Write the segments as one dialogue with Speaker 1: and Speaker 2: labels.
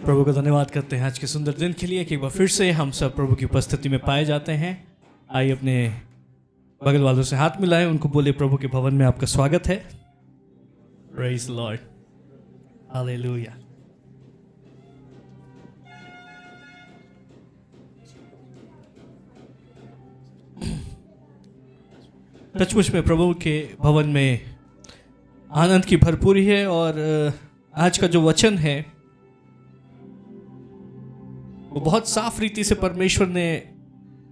Speaker 1: प्रभु का धन्यवाद करते हैं आज के सुंदर दिन के लिए कि एक बार फिर से हम सब प्रभु की उपस्थिति में पाए जाते हैं। आइए अपने बगल वालों से हाथ मिलाएं, उनको बोले प्रभु के भवन में आपका स्वागत है। Praise the Lord, hallelujah. सचमुच में प्रभु के भवन में आनंद की भरपूरी है और आज का जो वचन है वो बहुत साफ रीति से परमेश्वर ने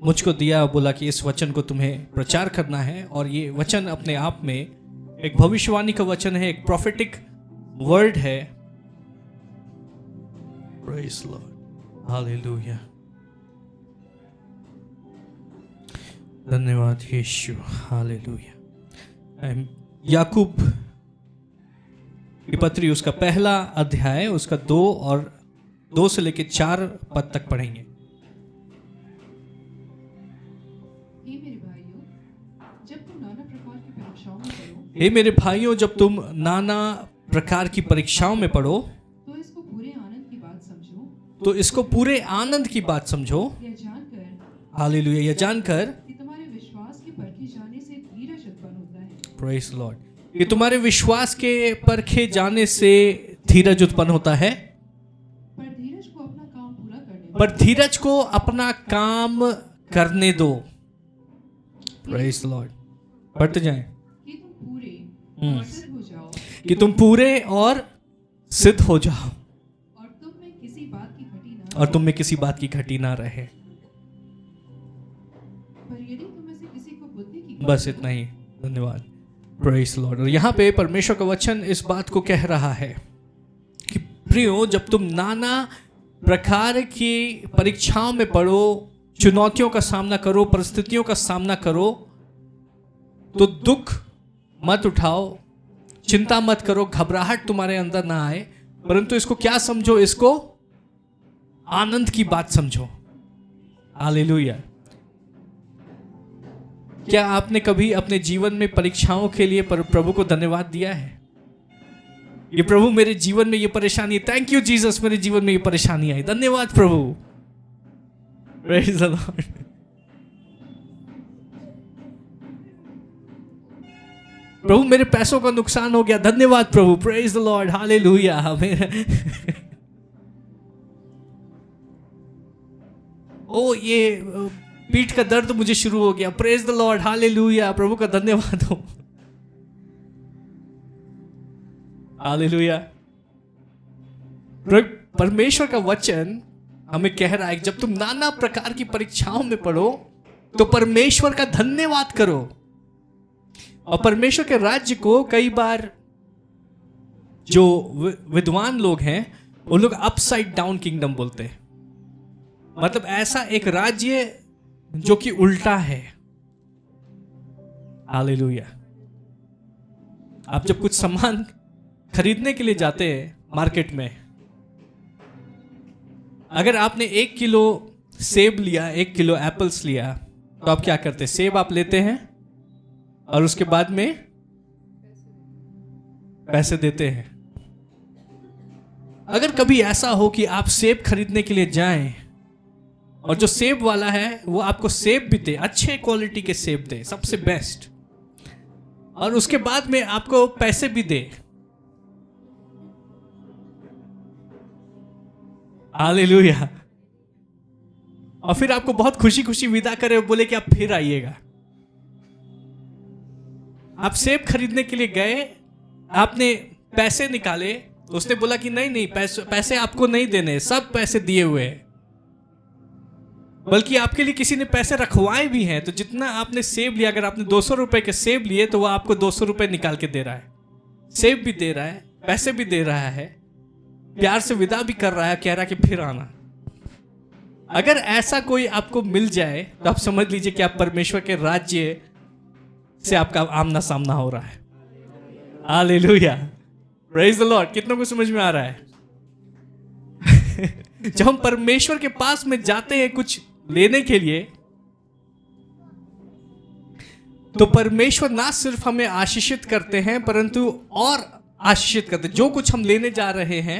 Speaker 1: मुझको दिया, बोला कि इस वचन को तुम्हें प्रचार करना है। और ये वचन अपने आप में एक भविष्यवाणी का वचन है, एक प्रोफेटिक वर्ड है। Praise the Lord, hallelujah. धन्यवाद यीशु, हालेलुया। याकूब की पत्री उसका पहला अध्याय, उसका 2 से लेकर 4 पद तक पढ़ेंगे। हे मेरे भाइयों, जब तुम नाना प्रकार की परीक्षाओं में पड़ो
Speaker 2: तो इसको पूरे आनंद की बात समझो।
Speaker 1: तो इसको पूरे आनंद की बात समझो,
Speaker 2: यह जानकर,
Speaker 1: हालेलुया, यह जानकर
Speaker 2: कि तुम्हारे विश्वास के परखे जाने से धीरज उत्पन्न होता है।
Speaker 1: प्रेज़ द लॉर्ड, कि तुम्हारे विश्वास के परखे जाने से धीरज उत्पन्न होता है। पर धीरज को अपना काम करने दो। प्रेज़ द लॉर्ड, पढ़ते जाएं।
Speaker 2: कि तुम पूरे और सिद्ध हो जाओ,
Speaker 1: कि तुम पूरे और सिद्ध हो जाओ
Speaker 2: और तुम में किसी बात की घटी ना
Speaker 1: और तुम में किसी बात की घटी ना रहे।
Speaker 2: पर यदि तुम में से किसी को बुद्धि की
Speaker 1: बस इतना ही, धन्यवाद। Praise the Lord. और यहाँ पे परमेश्वर का वचन इस बात को कह रहा है कि प्रियो, जब तुम नाना प्रकार की परीक्षाओं में पड़ो, चुनौतियों का सामना करो, परिस्थितियों का सामना करो, तो दुख मत उठाओ, चिंता मत करो, घबराहट तुम्हारे अंदर ना आए, परंतु इसको क्या समझो? इसको आनंद की बात समझो। हालेलुया। क्या आपने कभी अपने जीवन में परीक्षाओं के लिए प्रभु को धन्यवाद दिया है? ये प्रभु, मेरे जीवन में ये परेशानी, थैंक यू जीसस, मेरे जीवन में ये परेशानी आई, धन्यवाद प्रभु। Praise the lord. प्रभु, मेरे पैसों का नुकसान हो गया, धन्यवाद प्रभु। Praise the Lord, hallelujah. Oh, ये पीठ का दर्द मुझे शुरू हो गया, प्रेज़ द लॉर्ड, हालेलुया। प्रभु का धन्यवाद हो, हालेलुया। परमेश्वर का वचन हमें कह रहा है कि जब तुम नाना प्रकार की परीक्षाओं में पड़ो तो परमेश्वर का धन्यवाद करो। और परमेश्वर के राज्य को कई बार जो विद्वान लोग हैं उन लोग अपसाइड डाउन किंगडम बोलते हैं। मतलब ऐसा एक राज्य जो कि उल्टा है। हालेलुया। आप जब कुछ सामान खरीदने के लिए जाते हैं मार्केट में, अगर आपने 1 किलो सेब लिया, 1 किलो एप्पल्स लिया, तो आप क्या करते हैं? सेब आप लेते हैं और उसके बाद में पैसे देते हैं। अगर कभी ऐसा हो कि आप सेब खरीदने के लिए जाएं और जो सेब वाला है वो आपको सेब भी दे, अच्छे क्वालिटी के सेब दे, सबसे बेस्ट, और उसके बाद में आपको पैसे भी दे, हालेलुया, और फिर आपको बहुत खुशी खुशी विदा करे, बोले कि आप फिर आइएगा। आप सेब खरीदने के लिए गए, आपने पैसे निकाले, उसने बोला कि नहीं, पैसे आपको नहीं देने, सब पैसे दिए हुए हैं, बल्कि आपके लिए किसी ने पैसे रखवाए भी हैं। तो जितना आपने सेब लिया, अगर आपने 200 रुपए के सेब लिए तो वो आपको 200 रुपए निकाल के दे रहा है, सेब भी दे रहा है, पैसे भी दे रहा है, प्यार से विदा भी कर रहा है, कह रहा है कि फिर आना। अगर ऐसा कोई आपको मिल जाए तो आप समझ लीजिए कि आप परमेश्वर के राज्य से आपका आमना सामना हो रहा है। Hallelujah, praise the Lord. कितनों को समझ में आ रहा है? जब हम परमेश्वर के पास में जाते हैं कुछ लेने के लिए, तो परमेश्वर ना सिर्फ हमें आशीषित करते हैं परंतु और आशीषित करते हैं। जो कुछ हम लेने जा रहे हैं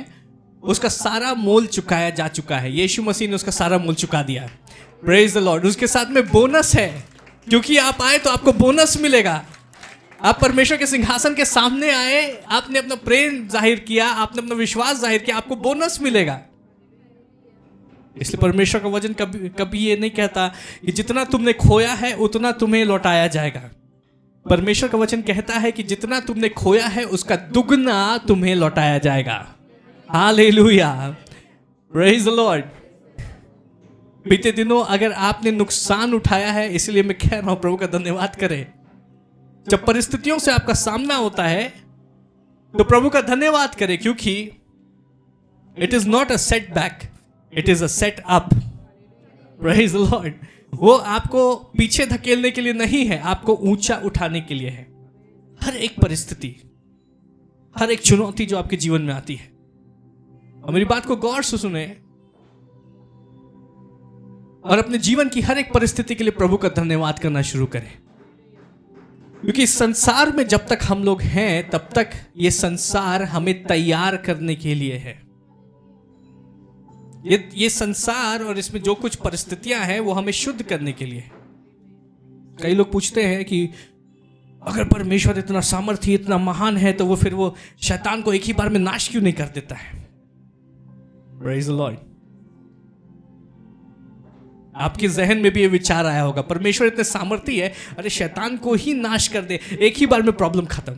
Speaker 1: उसका सारा मोल चुकाया जा चुका है। यीशु मसीह ने उसका सारा मोल चुका दिया। Praise the Lord. उसके साथ में बोनस है, क्योंकि आप आए तो आपको बोनस मिलेगा। आप परमेश्वर के सिंहासन के सामने आए, आपने अपना प्रेम जाहिर किया, आपने अपना विश्वास जाहिर किया, आपको बोनस मिलेगा। इसलिए परमेश्वर का वचन कभी कभी ये नहीं कहता कि जितना तुमने खोया है उतना तुम्हें लौटाया जाएगा। परमेश्वर का वचन कहता है कि जितना तुमने खोया है उसका दुगना तुम्हें लौटाया जाएगा। Hallelujah, praise the Lord. बीते दिनों अगर आपने नुकसान उठाया है, इसलिए मैं कह रहा हूं प्रभु का धन्यवाद करें। जब परिस्थितियों से आपका सामना होता है तो प्रभु का धन्यवाद करें, क्योंकि it is not a setback, it is a set up. Praise the Lord. वो आपको पीछे धकेलने के लिए नहीं है, आपको ऊंचा उठाने के लिए है। हर एक परिस्थिति, हर एक चुनौती जो आपके जीवन में आती है, और मेरी बात को गौर से सुने और अपने जीवन की हर एक परिस्थिति के लिए प्रभु का धन्यवाद करना शुरू करें। क्योंकि इस संसार में जब तक हम लोग हैं तब तक ये संसार हमें तैयार करने के लिए है। ये संसार और इसमें जो कुछ परिस्थितियां हैं वो हमें शुद्ध करने के लिए। कई लोग पूछते हैं कि अगर परमेश्वर इतना सामर्थ्य, इतना महान है, तो वो फिर वो शैतान को एक ही बार में नाश क्यों नहीं कर देता है? Praise the Lord. आपके जहन में भी ये विचार आया होगा, परमेश्वर इतने सामर्थ्य है, अरे शैतान को ही नाश कर दे, एक ही बार में प्रॉब्लम खत्म।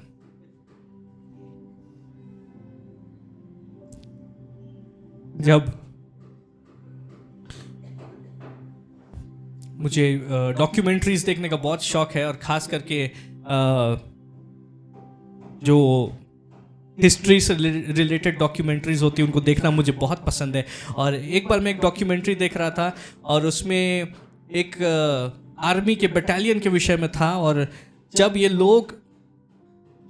Speaker 1: जब मुझे डॉक्यूमेंट्रीज देखने का बहुत शौक है, और खास करके जो हिस्ट्री से रिलेटेड डॉक्यूमेंट्रीज होती है उनको देखना मुझे बहुत पसंद है। और एक बार मैं एक डॉक्यूमेंट्री देख रहा था और उसमें एक आर्मी के बटालियन के विषय में था, और जब ये लोग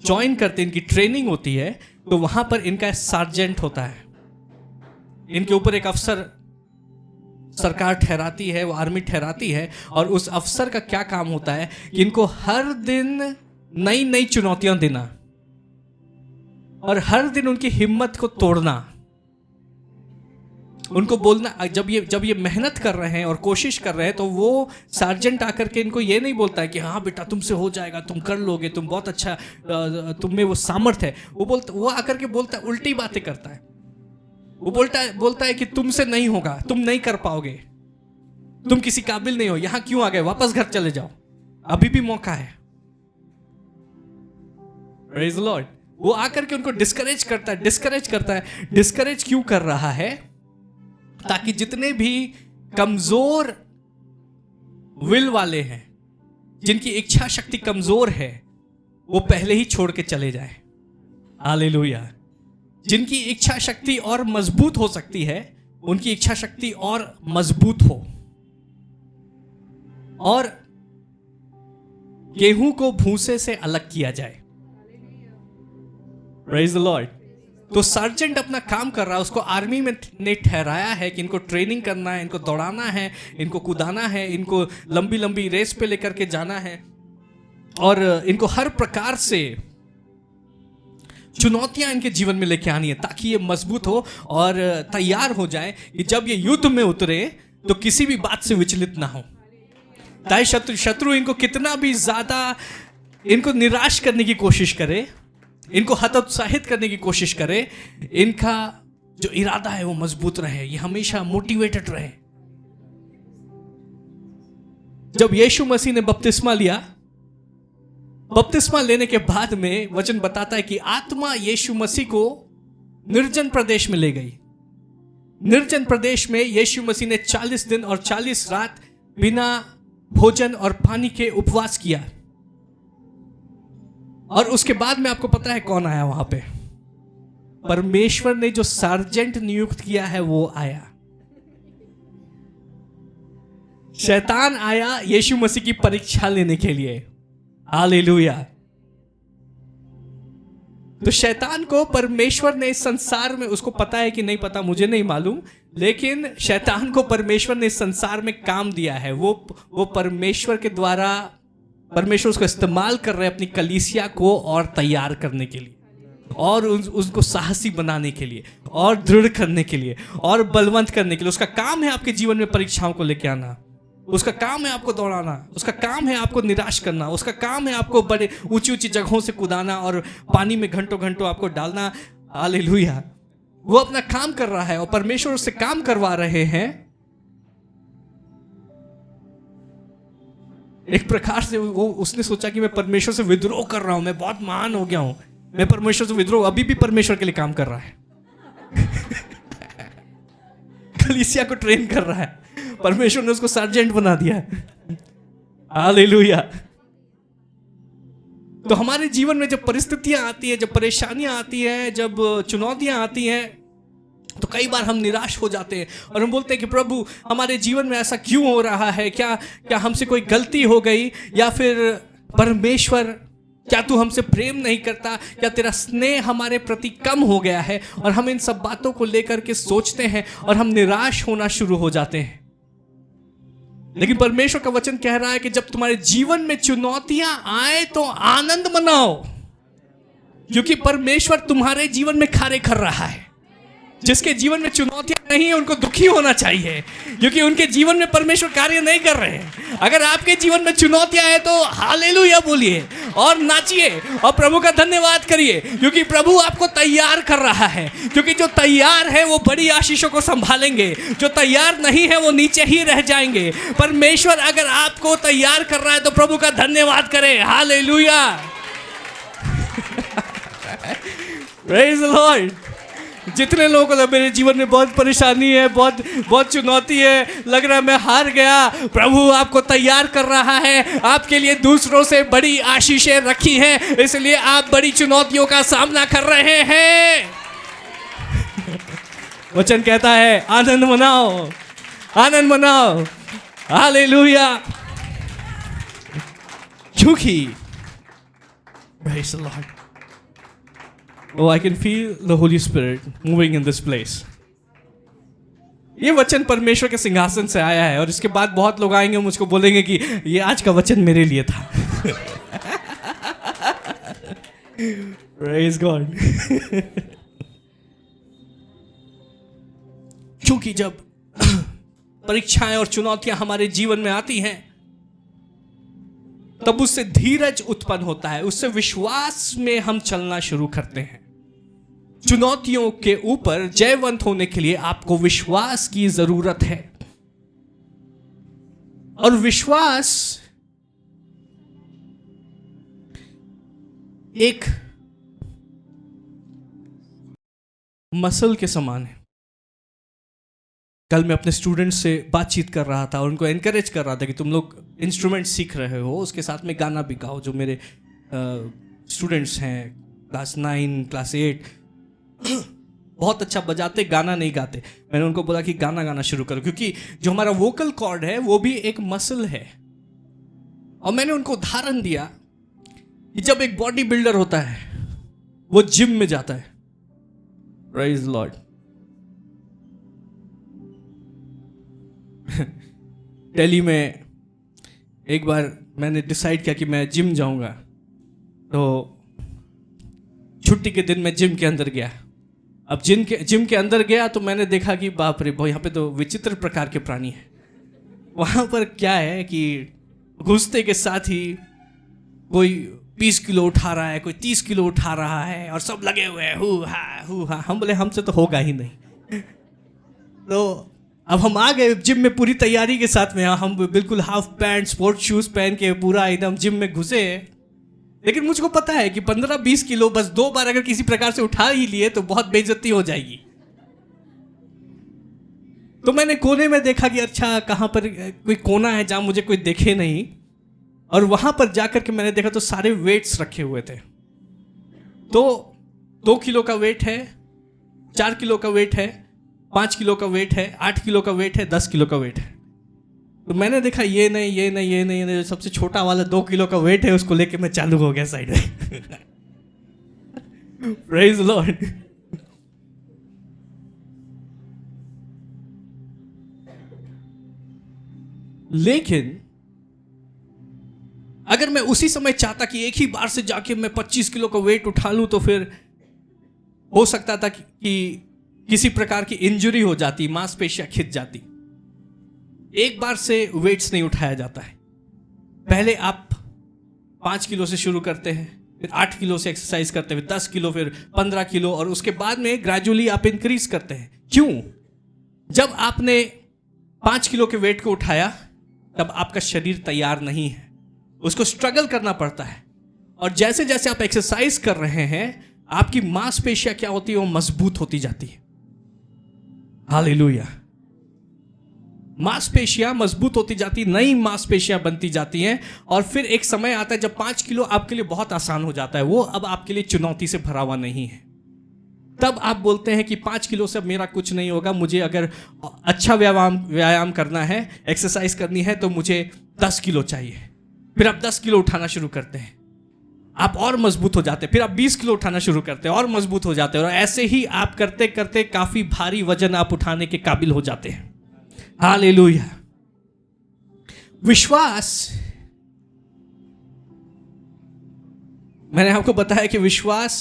Speaker 1: ज्वाइन करते हैं, इनकी ट्रेनिंग होती है, तो वहाँ पर इनका सार्जेंट होता है। इनके ऊपर एक अफसर सरकार ठहराती है, वो आर्मी ठहराती है, और उस अफसर का क्या काम होता है कि इनको हर दिन नई नई चुनौतियां देना और हर दिन उनकी हिम्मत को तोड़ना। उनको बोलना, जब ये मेहनत कर रहे हैं और कोशिश कर रहे हैं, तो वो सार्जेंट आकर के इनको ये नहीं बोलता है कि हाँ बेटा तुमसे हो जाएगा, तुम कर लोगे, तुम बहुत अच्छा, तुम में वो सामर्थ्य है। वो आकर के बोलता है, उल्टी बातें करता है। वो बोलता है कि तुमसे नहीं होगा, तुम नहीं कर पाओगे, तुम किसी काबिल नहीं हो, यहां क्यों आ गए, वापस घर चले जाओ, अभी भी मौका है। Praise the Lord. वो आकर के उनको डिस्करेज करता है। डिस्करेज क्यों कर रहा है? ताकि जितने भी कमजोर विल वाले हैं, जिनकी इच्छा शक्ति कमजोर है, वो पहले ही छोड़ के चले जाए। हालेलुया। जिनकी इच्छा शक्ति और मजबूत हो सकती है, उनकी इच्छा शक्ति और मजबूत हो, और गेहूं को भूसे से अलग किया जाए। Praise the Lord. तो सर्जेंट अपना काम कर रहा है, उसको आर्मी में ने ठहराया है कि इनको ट्रेनिंग करना है, इनको दौड़ाना है, इनको कूदाना है, इनको लंबी लंबी रेस पे लेकर के जाना है, और इनको हर प्रकार से चुनौतियां इनके जीवन में लेके आनी है, ताकि ये मजबूत हो और तैयार हो जाए कि जब ये युद्ध में उतरे तो किसी भी बात से विचलित ना हो। चाहे शत्रु इनको कितना भी ज्यादा इनको निराश करने की कोशिश करे, इनको हतोत्साहित करने की कोशिश करे, इनका जो इरादा है वो मजबूत रहे, ये हमेशा मोटिवेटेड रहे। जब यीशु मसीह ने बपतिस्मा लिया, बपतिस्मा लेने के बाद में वचन बताता है कि आत्मा यीशु मसीह को निर्जन प्रदेश में ले गई। निर्जन प्रदेश में यीशु मसीह ने 40 दिन और 40 रात बिना भोजन और पानी के उपवास किया, और उसके बाद में आपको पता है कौन आया वहां पे? परमेश्वर ने जो सार्जेंट नियुक्त किया है वो आया। शैतान आया यीशु मसीह की परीक्षा लेने के लिए। हालेलुया। तो शैतान को परमेश्वर ने इस संसार में, उसको पता है कि नहीं पता मुझे नहीं मालूम, लेकिन शैतान को परमेश्वर ने इस संसार में काम दिया है। वो परमेश्वर के द्वारा, परमेश्वर उसको इस्तेमाल कर रहे हैं अपनी कलीसिया को और तैयार करने के लिए। और उसको साहसी बनाने के लिए और दृढ़ करने के लिए और बलवंत करने के लिए। उसका काम है आपके जीवन में परीक्षाओं को लेके आना, उसका काम है आपको दौड़ाना, उसका काम है आपको निराश करना, उसका काम है आपको बड़े ऊंची ऊंची जगहों से कूदाना और पानी में घंटों घंटों आपको डालना। हालेलुया। वो अपना काम कर रहा है और परमेश्वर उससे काम करवा रहे हैं। एक प्रकार से उसने सोचा कि मैं परमेश्वर से विद्रोह कर रहा हूं, मैं बहुत महान हो गया हूं, मैं परमेश्वर से विद्रोह। अभी भी परमेश्वर के लिए काम कर रहा है। कलीसिया को ट्रेन कर रहा है। परमेश्वर ने उसको सर्जेंट बना दिया है। हालेलुया। तो हमारे जीवन में जब परिस्थितियां आती है, जब परेशानियां आती हैं, जब चुनौतियां आती हैं, तो कई बार हम निराश हो जाते हैं और हम बोलते हैं कि प्रभु हमारे जीवन में ऐसा क्यों हो रहा है, क्या हमसे कोई गलती हो गई, या फिर परमेश्वर क्या तू हमसे प्रेम नहीं करता, क्या तेरा स्नेह हमारे प्रति कम हो गया है। और हम इन सब बातों को लेकर के सोचते हैं और हम निराश होना शुरू हो जाते हैं। लेकिन परमेश्वर का वचन कह रहा है कि जब तुम्हारे जीवन में चुनौतियां आए तो आनंद मनाओ, क्योंकि परमेश्वर तुम्हारे जीवन में कार्य कर रहा है। जिसके जीवन में चुनौतियां नहीं है उनको दुखी होना चाहिए, क्योंकि उनके जीवन में परमेश्वर कार्य नहीं कर रहे हैं। अगर आपके जीवन में चुनौतियां हैं तो हालेलुया बोलिए और नाचिए और प्रभु का धन्यवाद करिए, क्योंकि प्रभु आपको तैयार कर रहा है। क्योंकि जो तैयार है वो बड़ी आशीषों को संभालेंगे, जो तैयार नहीं है वो नीचे ही रह जाएंगे। परमेश्वर अगर आपको तैयार कर रहा है तो प्रभु का धन्यवाद करें। हालेलुया। Praise the Lord. जितने लोगों को मेरे जीवन में बहुत परेशानी है, बहुत चुनौती है, लग रहा है मैं हार गया, प्रभु आपको तैयार कर रहा है। आपके लिए दूसरों से बड़ी आशीषें रखी हैं, इसलिए आप बड़ी चुनौतियों का सामना कर रहे हैं। वचन कहता है आनंद मनाओ, आनंद मनाओ। हालेलुया। क्योंकि praise the Lord. Oh, I can feel the Holy Spirit moving in this place. ये वचन परमेश्वर के सिंहासन से आया है और इसके बाद बहुत लोग आएंगे मुझको बोलेंगे कि ये आज का वचन मेरे लिए था। Praise God. क्योंकि जब परीक्षाएं और चुनौतियां हमारे जीवन में आती हैं तब उससे धीरज उत्पन्न होता है, उससे विश्वास में हम चलना शुरू करते हैं। चुनौतियों के ऊपर जयवंत होने के लिए आपको विश्वास की जरूरत है, और विश्वास एक मसल के समान है। कल मैं अपने स्टूडेंट्स से बातचीत कर रहा था और उनको एनकरेज कर रहा था कि तुम लोग इंस्ट्रूमेंट सीख रहे हो, उसके साथ में गाना भी गाओ। जो मेरे स्टूडेंट्स हैं क्लास 9 क्लास 8 बहुत अच्छा बजाते, गाना नहीं गाते। मैंने उनको बोला कि गाना गाना शुरू करो, क्योंकि जो हमारा वोकल कॉर्ड है वो भी एक मसल है। और मैंने उनको उदाहरण दिया कि जब एक बॉडी बिल्डर होता है वो जिम में जाता है। Praise the Lord. दिल्ली में एक बार मैंने डिसाइड किया कि मैं जिम जाऊंगा, तो छुट्टी के दिन मैं जिम के अंदर गया। अब जिम के अंदर गया तो मैंने देखा कि बाप रे भाई, यहाँ पे तो विचित्र प्रकार के प्राणी हैं। वहाँ पर क्या है कि घुसते के साथ ही कोई 20 किलो उठा रहा है, कोई 30 किलो उठा रहा है और सब लगे हुए हैं हु हा। हम बोले हमसे तो होगा ही नहीं। तो अब हम आ गए जिम में पूरी तैयारी के साथ में। हम बिल्कुल हाफ पैंट स्पोर्ट शूज पहन के पूरा एकदम जिम में घुसे। लेकिन मुझको पता है कि 15-20 किलो बस 2 बार अगर किसी प्रकार से उठा ही लिए तो बहुत बेइज्जती हो जाएगी। तो मैंने कोने में देखा कि अच्छा कहाँ पर कोई कोना है जहाँ मुझे कोई देखे नहीं, और वहाँ पर जाकर के मैंने देखा तो सारे वेट्स रखे हुए थे। तो 2 किलो का वेट है, 4 किलो का वेट है, 5 किलो का वेट है, 8 किलो का वेट है, 10 किलो का वेट है। तो मैंने देखा ये नहीं, सबसे छोटा वाला 2 किलो का वेट है, उसको लेके मैं चालू हो गया साइड में। Praise the Lord. लेकिन अगर मैं उसी समय चाहता कि एक ही बार से जाके मैं 25 किलो का वेट उठा लूं तो फिर हो सकता था कि किसी प्रकार की इंजरी हो जाती, मांसपेशियां खिंच जाती। एक बार से वेट्स नहीं उठाया जाता है। पहले आप 5 किलो से शुरू करते हैं, फिर 8 किलो से एक्सरसाइज करते हैं, फिर 10 किलो, फिर 15 किलो, और उसके बाद में ग्रेजुअली आप इंक्रीज करते हैं। क्यों? जब आपने 5 किलो के वेट को उठाया तब आपका शरीर तैयार नहीं है, उसको स्ट्रगल करना पड़ता है। और जैसे जैसे आप एक्सरसाइज कर रहे हैं आपकी मांसपेशियां क्या होती है, वो मजबूत होती जाती है। हालेलुया। मांसपेशियां मजबूत होती जाती, नई मांसपेशियां बनती जाती हैं, और फिर एक समय आता है जब 5 किलो आपके लिए बहुत आसान हो जाता है, वो अब आपके लिए चुनौती से भरा हुआ नहीं है। तब आप बोलते हैं कि 5 किलो से अब मेरा कुछ नहीं होगा, मुझे अगर अच्छा व्यायाम करना है, एक्सरसाइज करनी है, तो मुझे 10 किलो चाहिए। फिर आप 10 किलो उठाना शुरू करते हैं, आप और मजबूत हो जाते हैं। फिर आप 20 किलो उठाना शुरू करते हैं और मजबूत हो जाते हैं, और ऐसे ही आप करते करते काफी भारी वजन आप उठाने के काबिल हो जाते हैं। हालेलुया। विश्वास, मैंने आपको बताया कि विश्वास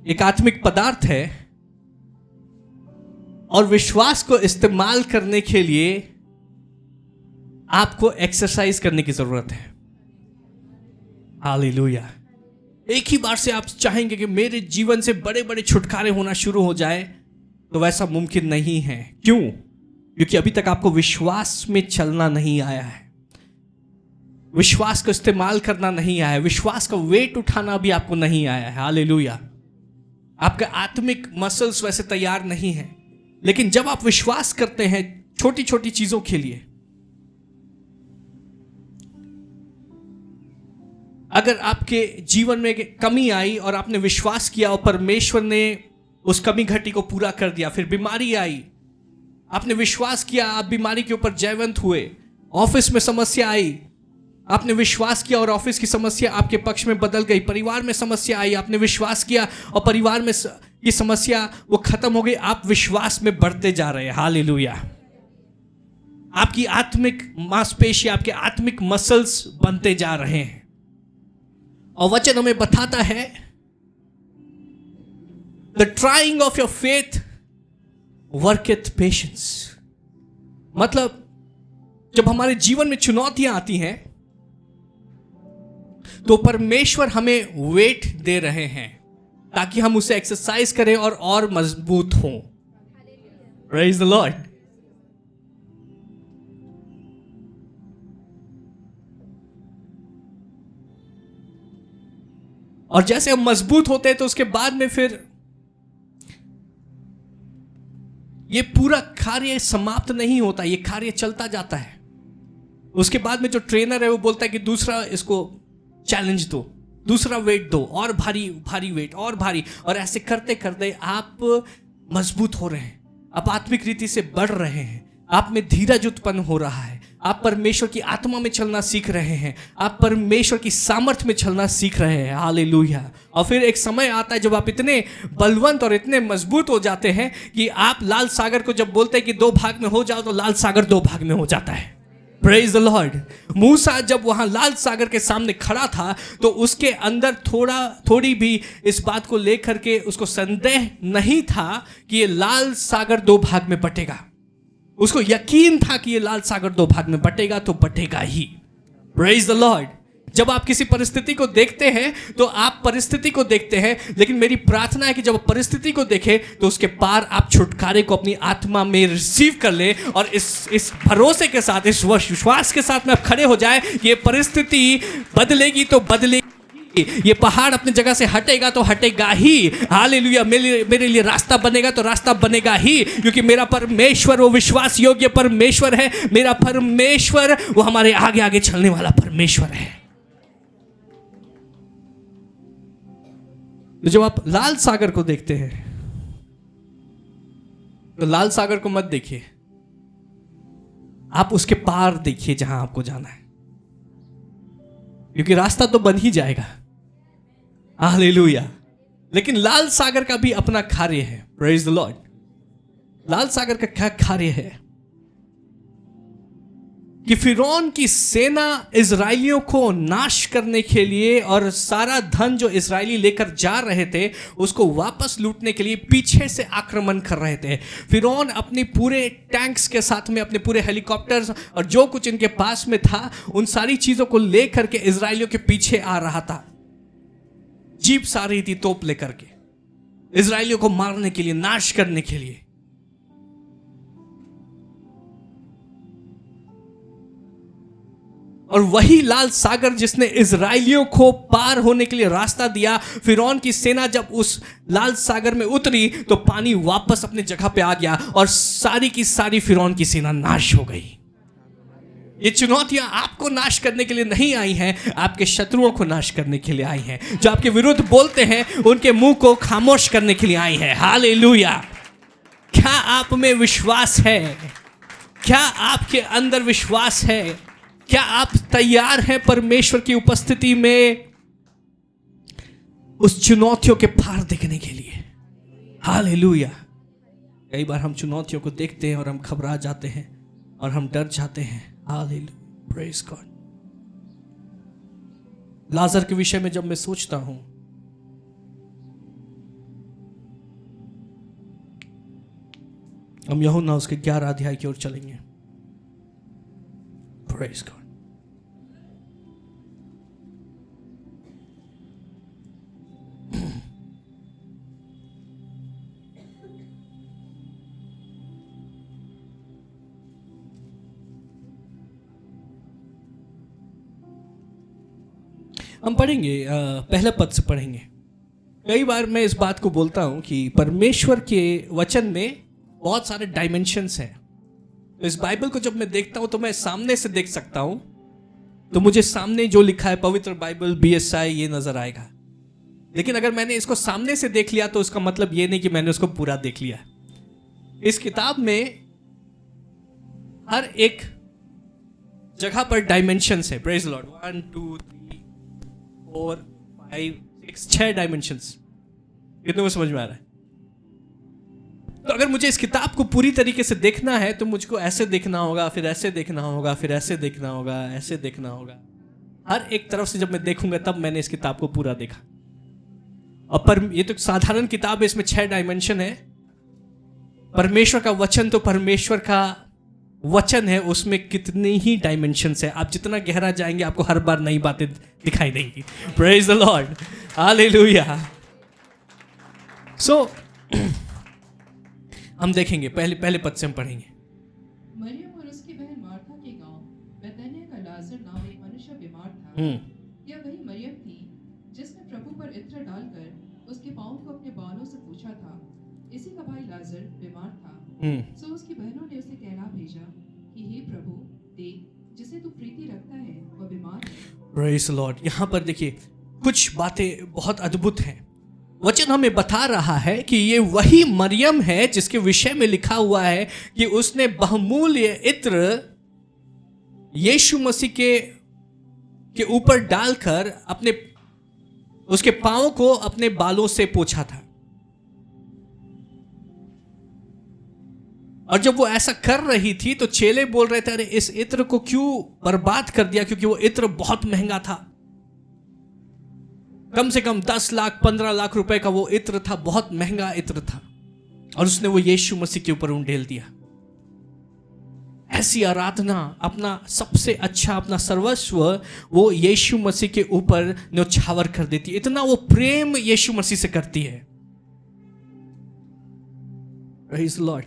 Speaker 1: एक आत्मिक पदार्थ है, और विश्वास को इस्तेमाल करने के लिए आपको एक्सरसाइज करने की जरूरत है। हालेलुया। एक ही बार से आप चाहेंगे कि मेरे जीवन से बड़े बड़े छुटकारे होना शुरू हो जाए, तो वैसा मुमकिन नहीं है। क्यों? क्योंकि अभी तक आपको विश्वास में चलना नहीं आया है, विश्वास को इस्तेमाल करना नहीं आया है, विश्वास का वेट उठाना भी आपको नहीं आया है। हालेलुया। आपके आत्मिक मसल्स वैसे तैयार नहीं है, लेकिन जब आप विश्वास करते हैं छोटी छोटी चीजों के लिए, अगर आपके जीवन में कमी आई और आपने विश्वास किया और परमेश्वर ने उस कमी घटी को पूरा कर दिया, फिर बीमारी आई, आपने विश्वास किया, आप बीमारी के ऊपर जयवंत हुए, ऑफिस में समस्या आई, आपने विश्वास किया और ऑफिस की समस्या आपके पक्ष में बदल गई, परिवार में समस्या आई, आपने विश्वास किया और परिवार में की समस्या वो खत्म हो गई, आप विश्वास में बढ़ते जा रहे हैं। हालेलुया। आपकी आत्मिक मांसपेशियां, आपके आत्मिक मसल्स बनते जा रहे हैं। और वचन हमें बताता है, the trying of your faith worketh patience. मतलब जब हमारे जीवन में चुनौतियां आती हैं तो परमेश्वर हमें वेट दे रहे हैं ताकि हम उसे एक्सरसाइज करें और मजबूत हों। Praise the Lord. और जैसे हम मजबूत होते हैं तो उसके बाद में फिर ये पूरा कार्य समाप्त नहीं होता, ये कार्य चलता जाता है। उसके बाद में जो ट्रेनर है वो बोलता है कि दूसरा इसको चैलेंज दो, दूसरा वेट दो, और भारी भारी वेट, और भारी, और ऐसे करते करते आप मजबूत हो रहे हैं, आप आत्मिक रीति से बढ़ रहे हैं, आप में धीरज उत्पन्न हो रहा है, आप परमेश्वर की आत्मा में चलना सीख रहे हैं, आप परमेश्वर की सामर्थ्य में चलना सीख रहे हैं। हालेलुया। और फिर एक समय आता है जब आप इतने बलवंत और इतने मजबूत हो जाते हैं कि आप लाल सागर को जब बोलते हैं कि 2 भाग में हो जाओ, तो लाल सागर 2 भाग में हो जाता है। Praise the Lord. मूसा जब वहां लाल सागर के सामने खड़ा था तो उसके अंदर थोड़ी भी इस बात को लेकर के उसको संदेह नहीं था कि ये लाल सागर 2 भाग में बटेगा। उसको यकीन था कि ये लाल सागर 2 भाग में बटेगा तो बटेगा ही। Praise the lord. जब आप किसी परिस्थिति को देखते हैं तो आप परिस्थिति को देखते हैं, लेकिन मेरी प्रार्थना है कि जब परिस्थिति को देखें तो उसके पार आप छुटकारे को अपनी आत्मा में रिसीव कर ले, और इस भरोसे के साथ, इस विश्वास के साथ में आप खड़े हो जाए, ये परिस्थिति बदलेगी तो बदलेगी, ये पहाड़ अपनी जगह से हटेगा तो हटेगा ही। हालेलुया। मेरे लिए रास्ता बनेगा तो रास्ता बनेगा ही, क्योंकि मेरा परमेश्वर वो विश्वास योग्य परमेश्वर है। मेरा परमेश्वर वो हमारे आगे आगे चलने वाला परमेश्वर है। तो जब आप लाल सागर को देखते हैं तो लाल सागर को मत देखिए, आप उसके पार देखिए जहां आपको जाना है, क्योंकि रास्ता तो बन ही जाएगा। हालेलुया। लेकिन लाल सागर का भी अपना कार्य है। Praise the lord. लाल सागर का क्या कार्य है? कि फिरौन की सेना इजराइलियों को नाश करने के लिए और सारा धन जो इजरायली लेकर जा रहे थे उसको वापस लूटने के लिए पीछे से आक्रमण कर रहे थे। फिरौन अपनी पूरे टैंक्स के साथ में, अपने पूरे हेलीकॉप्टर्स और जो कुछ इनके पास में था उन सारी चीजों को लेकर के इजरायलियों के पीछे आ रहा था। जीप्स आ रही थी तोप लेकर के इजरायलियों को मारने के लिए, नाश करने के लिए। और वही लाल सागर जिसने इजरायलियों को पार होने के लिए रास्ता दिया, फिरौन की सेना जब उस लाल सागर में उतरी तो पानी वापस अपनी जगह पे आ गया और सारी की सारी फिरौन की सेना नाश हो गई। ये चुनौतियां आपको नाश करने के लिए नहीं आई हैं, आपके शत्रुओं को नाश करने के लिए आई हैं। जो आपके विरुद्ध बोलते हैं उनके मुंह को खामोश करने के लिए आई है। हालेलुया। क्या आप में विश्वास है? क्या आपके अंदर विश्वास है? क्या आप तैयार हैं परमेश्वर की उपस्थिति में उस चुनौतियों के पार देखने के लिए? हालेलुया। कई बार हम चुनौतियों को देखते हैं और हम घबरा जाते हैं और हम डर जाते हैं। Hallelujah, praise God. लाजर के विषय में जब मैं सोचता हूं, हम यूहन्ना उसके 11 अध्याय की ओर चलेंगे। Praise God. हम पढ़ेंगे, पहले पद से पढ़ेंगे। कई बार मैं इस बात को बोलता हूं कि परमेश्वर के वचन में बहुत सारे डायमेंशंस हैं। तो इस बाइबल को जब मैं देखता हूं तो मैं सामने से देख सकता हूं, तो मुझे सामने जो लिखा है पवित्र बाइबल BSI ये नजर आएगा। लेकिन अगर मैंने इसको सामने से देख लिया तो इसका मतलब ये नहीं कि मैंने उसको पूरा देख लिया। इस किताब में हर एक जगह पर डायमेंशंस है। Praise Lord. 1 2 3 4 5 6 6 डायमेंशंस। कितने को समझ में आ रहा है? तो अगर मुझे इस किताब को पूरी तरीके से देखना है तो मुझको ऐसे देखना होगा, फिर ऐसे देखना होगा, फिर ऐसे देखना होगा, ऐसे देखना होगा। हर एक तरफ से जब मैं देखूंगा तब मैंने इस किताब को पूरा देखा। और पर ये तो साधारण किताब है, इसमें 6 डायमेंशन है। परमेश्वर का वचन तो परमेश्वर का वचन है, उसमें कितनी ही डायमेंशंस है। आप जितना गहरा जाएंगे आपको हर बार नई बातें दिखाई देंगी। Praise the Lord, hallelujah. So हम देखेंगे, पहले पद से हम पढ़ेंगे।
Speaker 2: मरियम और उसकी बहन मार्था के गांव बैतनिय्याह का लाजर नाम एक मनुष्य बीमार था। यह वही मरियम थी जिसने प्रभु पर इत्र डालकर उसके पांव को अपने बालों से पोंछा था। इसी का भाई लाजर बीमार था। सो उसकी बहनों ने उसे कहला भेजा कि हे प्रभु, देख, जिसे तू प्रीति रखता है वह बीमार है।
Speaker 1: Praise the Lord. यहाँ पर देखिए कुछ बातें बहुत अद्भुत हैं। वचन हमें बता रहा है कि ये वही मरियम है जिसके विषय में लिखा हुआ है कि उसने बहुमूल्य इत्र यीशु मसीह के ऊपर डालकर उसके पांव को अपने बालों से पोंछा था। और जब वो ऐसा कर रही थी तो चेले बोल रहे थे, अरे इस इत्र को क्यों बर्बाद कर दिया, क्योंकि वो इत्र बहुत महंगा था। कम से कम 10 लाख 15 लाख रुपए का वो इत्र था, बहुत महंगा इत्र था। और उसने वो यीशु मसीह के ऊपर उंडेल दिया। ऐसी आराधना, अपना सबसे अच्छा, अपना सर्वस्व वो यीशु मसीह के ऊपर न्यौछावर कर देती है। इतना वो प्रेम यीशु मसीह से करती है। Praise the Lord.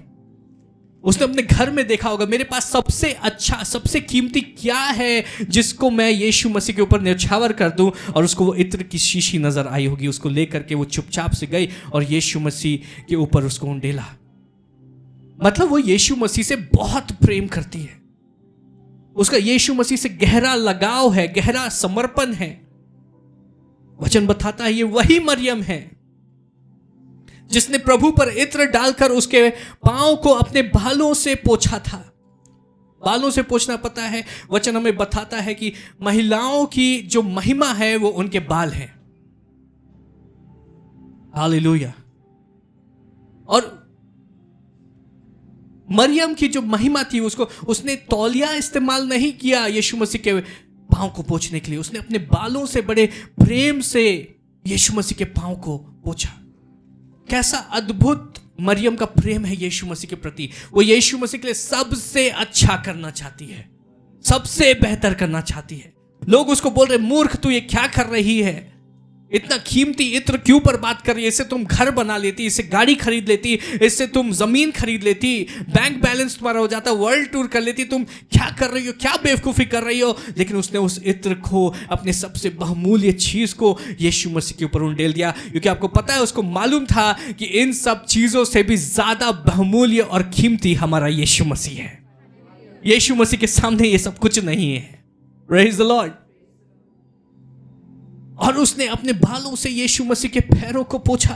Speaker 1: उसने अपने घर में देखा होगा, मेरे पास सबसे अच्छा, सबसे कीमती क्या है जिसको मैं यीशु मसीह के ऊपर न्यौछावर कर दूं। और उसको वो इत्र की शीशी नजर आई होगी। उसको लेकर के वो चुपचाप से गई और यीशु मसीह के ऊपर उसको उंडेला। मतलब वो यीशु मसीह से बहुत प्रेम करती है। उसका यीशु मसीह से गहरा लगाव है, गहरा समर्पण है। वचन बताता है ये वही मरियम है जिसने प्रभु पर इत्र डालकर उसके पांव को अपने बालों से पोंछा था। बालों से पोंछना पता है, वचन हमें बताता है कि महिलाओं की जो महिमा है वो उनके बाल हैं। हालेलुया। और मरियम की जो महिमा थी उसको, उसने तौलिया इस्तेमाल नहीं किया यीशु मसीह के पांव को पोंछने के लिए, उसने अपने बालों से बड़े प्रेम से यीशु मसीह के पांव को पोंछा। कैसा अद्भुत मरियम का प्रेम है यीशु मसीह के प्रति। वो यीशु मसीह के लिए सबसे अच्छा करना चाहती है, सबसे बेहतर करना चाहती है। लोग उसको बोल रहे, मूर्ख तू ये क्या कर रही है, इतना कीमती इत्र क्यों बर्बाद कर रही है, इससे तुम घर बना लेती, इससे गाड़ी खरीद लेती, इससे तुम जमीन खरीद लेती, बैंक बैलेंस तुम्हारा हो जाता, वर्ल्ड टूर कर लेती, तुम क्या कर रही हो, क्या बेवकूफ़ी कर रही हो। लेकिन उसने उस इत्र को, अपने सबसे बहुमूल्य चीज़ को यीशु मसीह के ऊपर उंडेल दिया, क्योंकि आपको पता है, उसको मालूम था कि इन सब चीज़ों से भी ज़्यादा बहुमूल्य और कीमती हमारा यीशु मसीह है। यीशु मसीह के सामने ये सब कुछ नहीं है। Praise the Lord. और उसने अपने बालों से यीशु मसीह के पैरों को पोंछा।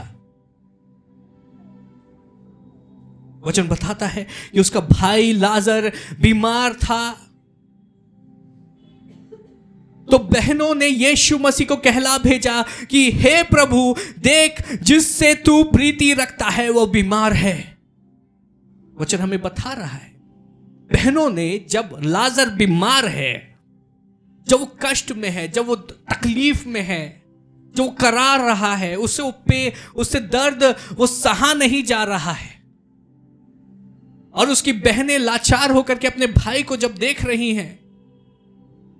Speaker 1: वचन बताता है कि उसका भाई लाजर बीमार था, तो बहनों ने यीशु मसीह को कहला भेजा कि हे प्रभु, देख जिससे तू प्रीति रखता है वो बीमार है। वचन हमें बता रहा है, बहनों ने, जब लाजर बीमार है, जब वो कष्ट में है, जब वो तकलीफ में है, जो करार रहा है, उससे दर्द वो सहा नहीं जा रहा है, और उसकी बहनें लाचार होकर के अपने भाई को जब देख रही हैं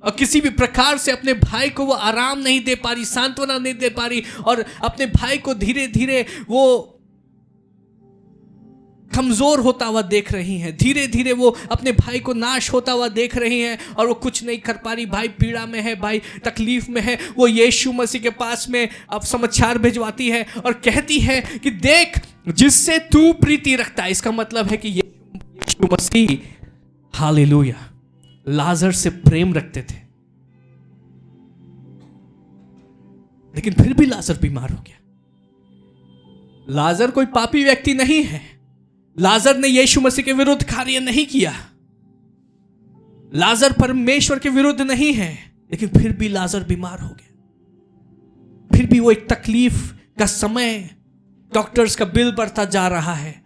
Speaker 1: और किसी भी प्रकार से अपने भाई को वो आराम नहीं दे पा रही, सांत्वना नहीं दे पा रही, और अपने भाई को धीरे धीरे वो कमजोर होता हुआ देख रही हैं, धीरे धीरे वो अपने भाई को नाश होता हुआ देख रही हैं, और वो कुछ नहीं कर पा रही, भाई पीड़ा में है, भाई तकलीफ में है। वो यीशु मसीह के पास में अब समाचार भिजवाती है और कहती है कि देख जिससे तू प्रीति रखता है। इसका मतलब है कि यीशु मसीह, हालेलुया, लाजर से प्रेम रखते थे, लेकिन फिर भी लाजर बीमार हो गया। लाजर कोई पापी व्यक्ति नहीं है, लाजर ने यीशु मसीह के विरुद्ध कार्य नहीं किया, लाजर परमेश्वर के विरुद्ध नहीं है, लेकिन फिर भी लाजर बीमार हो गया। फिर भी वो एक तकलीफ का समय, डॉक्टर्स का बिल बढ़ता जा रहा है,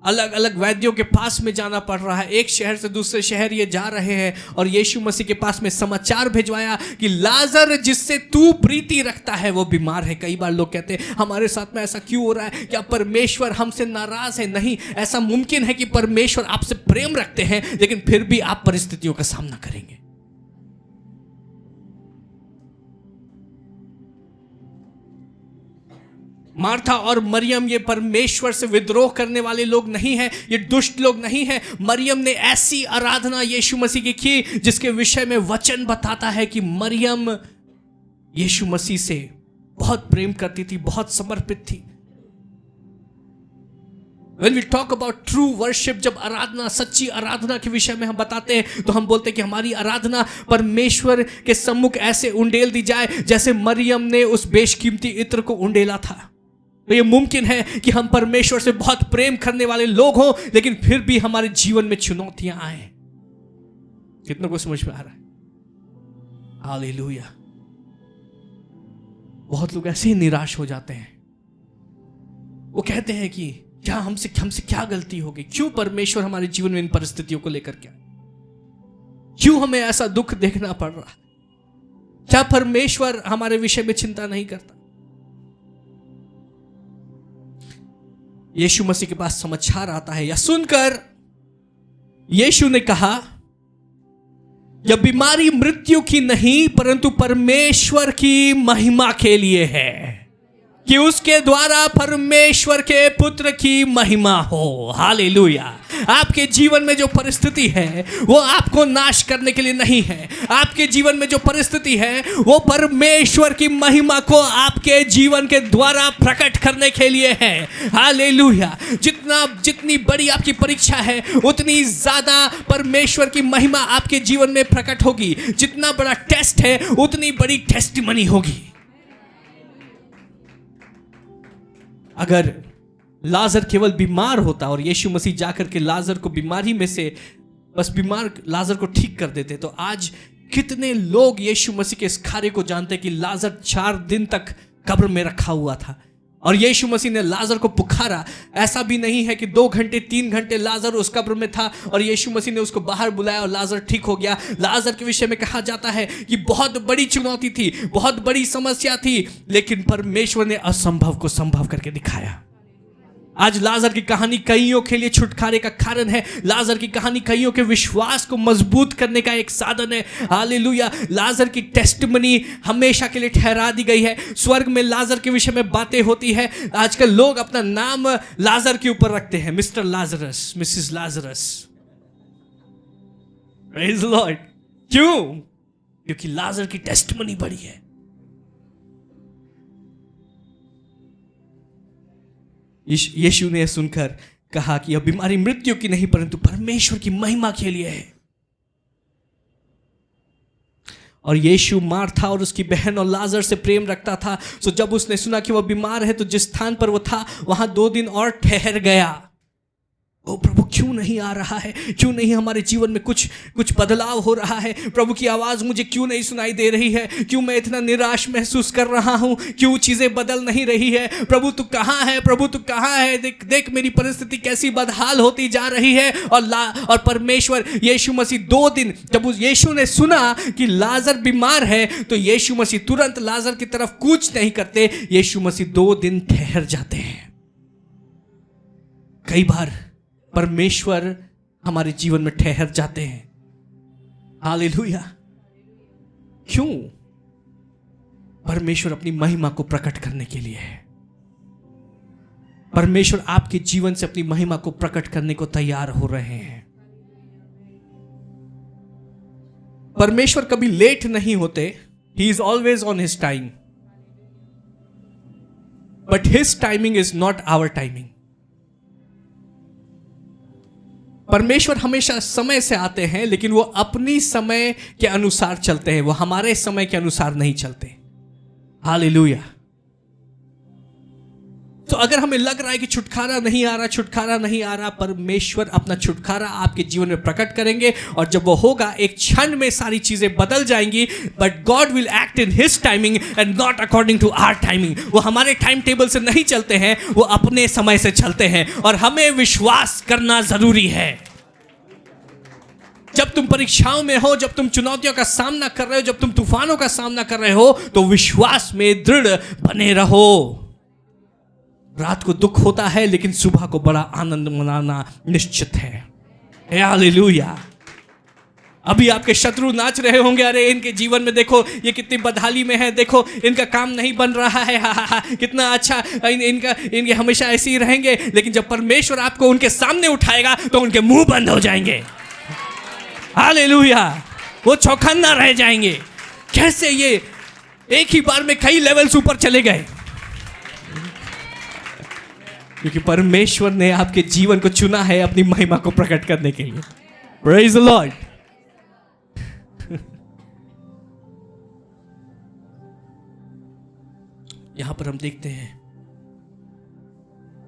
Speaker 1: अलग अलग वैद्यों के पास में जाना पड़ रहा है, एक शहर से दूसरे शहर ये जा रहे हैं, और यीशु मसीह के पास में समाचार भिजवाया कि लाजर जिससे तू प्रीति रखता है वो बीमार है। कई बार लोग कहते हैं हमारे साथ में ऐसा क्यों हो रहा है, क्या परमेश्वर हमसे नाराज है? नहीं, ऐसा मुमकिन है कि परमेश्वर आपसे प्रेम रखते हैं, लेकिन फिर भी आप परिस्थितियों का सामना करेंगे। मार्था और मरियम ये परमेश्वर से विद्रोह करने वाले लोग नहीं हैं, ये दुष्ट लोग नहीं हैं। मरियम ने ऐसी आराधना यीशु मसीह की जिसके विषय में वचन बताता है कि मरियम यीशु मसीह से बहुत प्रेम करती थी, बहुत समर्पित थी। When we talk about true worship, जब आराधना, सच्ची आराधना के विषय में हम बताते हैं, तो हम बोलते हैं कि हमारी आराधना परमेश्वर के सम्मुख ऐसे उंडेल दी जाए जैसे मरियम ने उस बेशकीमती इत्र को उंडेला था। तो ये मुमकिन है कि हम परमेश्वर से बहुत प्रेम करने वाले लोग हों, लेकिन फिर भी हमारे जीवन में चुनौतियां आए। कितनों को समझ में आ रहा है? हालेलुया। बहुत लोग ऐसे ही निराश हो जाते हैं। वो कहते हैं कि क्या हमसे क्या गलती हो गई, क्यों परमेश्वर हमारे जीवन में इन परिस्थितियों को लेकर क्या, क्यों हमें ऐसा दुख देखना पड़ रहा, क्या परमेश्वर हमारे विषय में चिंता नहीं करता? यीशु मसीह के पास समाचार आता है, या सुनकर यीशु ने कहा, यह बीमारी मृत्यु की नहीं परंतु परमेश्वर की महिमा के लिए है, कि उसके द्वारा परमेश्वर के पुत्र की महिमा हो। हालेलुया। आपके जीवन में जो परिस्थिति है वो आपको नाश करने के लिए नहीं है। आपके जीवन में जो परिस्थिति है वो परमेश्वर की महिमा को आपके जीवन के द्वारा प्रकट करने के लिए है। हालेलुया। जितनी बड़ी आपकी परीक्षा है उतनी ज्यादा परमेश्वर की महिमा आपके जीवन में प्रकट होगी। जितना बड़ा टेस्ट है उतनी बड़ी टेस्टिमनी होगी। अगर लाजर केवल बीमार होता और यीशु मसीह जाकर के लाजर को बीमारी में से बस बीमार लाजर को ठीक कर देते, तो आज कितने लोग यीशु मसीह के इस कार्य को जानते कि लाजर 4 दिन तक कब्र में रखा हुआ था, और यीशु मसीह ने लाजर को पुकारा। ऐसा भी नहीं है कि 2 घंटे 3 घंटे लाजर उस कब्र में था और यीशु मसीह ने उसको बाहर बुलाया और लाजर ठीक हो गया। लाजर के विषय में कहा जाता है कि बहुत बड़ी चुनौती थी, बहुत बड़ी समस्या थी, लेकिन परमेश्वर ने असंभव को संभव करके दिखाया। आज लाजर की कहानी कईयों के लिए छुटकारे का कारण है। लाजर की कहानी कईयों के विश्वास को मजबूत करने का एक साधन है। हालेलुया। लाजर की टेस्टिमनी हमेशा के लिए ठहरा दी गई है। स्वर्ग में लाजर के विषय में बातें होती है। आजकल लोग अपना नाम लाजर के ऊपर रखते हैं, mister Lazarus, Mrs Lazarus. Praise the Lord. क्यों? क्योंकि लाजर की टेस्टिमनी बड़ी है। यीशु ने सुनकर कहा कि यह बीमारी मृत्यु की नहीं परंतु परमेश्वर की महिमा के लिए है। और यीशु मार्था और उसकी बहन और लाजर से प्रेम रखता था। सो जब उसने सुना कि वह बीमार है तो जिस स्थान पर वो था वहां 2 दिन और ठहर गया। ओ प्रभु, क्यों नहीं आ रहा है? क्यों नहीं हमारे जीवन में कुछ बदलाव हो रहा है? प्रभु की आवाज मुझे क्यों नहीं सुनाई दे रही है? क्यों मैं इतना निराश महसूस कर रहा हूं? क्यों चीजें बदल नहीं रही है? प्रभु तू कहां है? प्रभु तू कहां है? देख मेरी परिस्थिति कैसी बदहाल होती जा रही है। और परमेश्वर यीशु मसीह 2 दिन, जब यीशु ने सुना कि लाजर बीमार है तो यीशु मसीह तुरंत लाजर की तरफ कूच नहीं करते। यीशु मसीह 2 दिन ठहर जाते हैं। कई बार परमेश्वर हमारे जीवन में ठहर जाते हैं। हालेलुया। क्यों? परमेश्वर अपनी महिमा को प्रकट करने के लिए है। परमेश्वर आपके जीवन से अपनी महिमा को प्रकट करने को तैयार हो रहे हैं। परमेश्वर कभी लेट नहीं होते। He is always on his time, but his timing is not our timing. परमेश्वर हमेशा समय से आते हैं, लेकिन वो अपनी समय के अनुसार चलते हैं। वो हमारे समय के अनुसार नहीं चलते। हालेलुया। तो अगर हमें लग रहा है कि छुटकारा नहीं आ रहा, परमेश्वर अपना छुटकारा आपके जीवन में प्रकट करेंगे और जब वो होगा एक क्षण में सारी चीजें बदल जाएंगी। But God will act in his timing and not according to our timing. वो हमारे टाइम टेबल से नहीं चलते हैं, वो अपने समय से चलते हैं और हमें विश्वास करना जरूरी है। जब तुम परीक्षाओं में हो, जब तुम चुनौतियों का सामना कर रहे हो, जब तुम तूफानों का सामना कर रहे हो, तो विश्वास में दृढ़ बने रहो। रात को दुख होता है लेकिन सुबह को बड़ा आनंद मनाना निश्चित है। हालेलुया। अभी आपके शत्रु नाच रहे होंगे, अरे इनके जीवन में देखो ये कितनी बदहाली में है, देखो इनका काम नहीं बन रहा है, हा, कितना अच्छा, इनके हमेशा ऐसे ही रहेंगे। लेकिन जब परमेश्वर आपको उनके सामने उठाएगा तो उनके मुंह बंद हो जाएंगे। हालेलुया। वो चौखन्ना रह जाएंगे, कैसे ये एक ही बार में कई लेवल्स ऊपर चले गए। क्योंकि परमेश्वर ने आपके जीवन को चुना है अपनी महिमा को प्रकट करने के लिए। Praise the Lord. यहां पर हम देखते हैं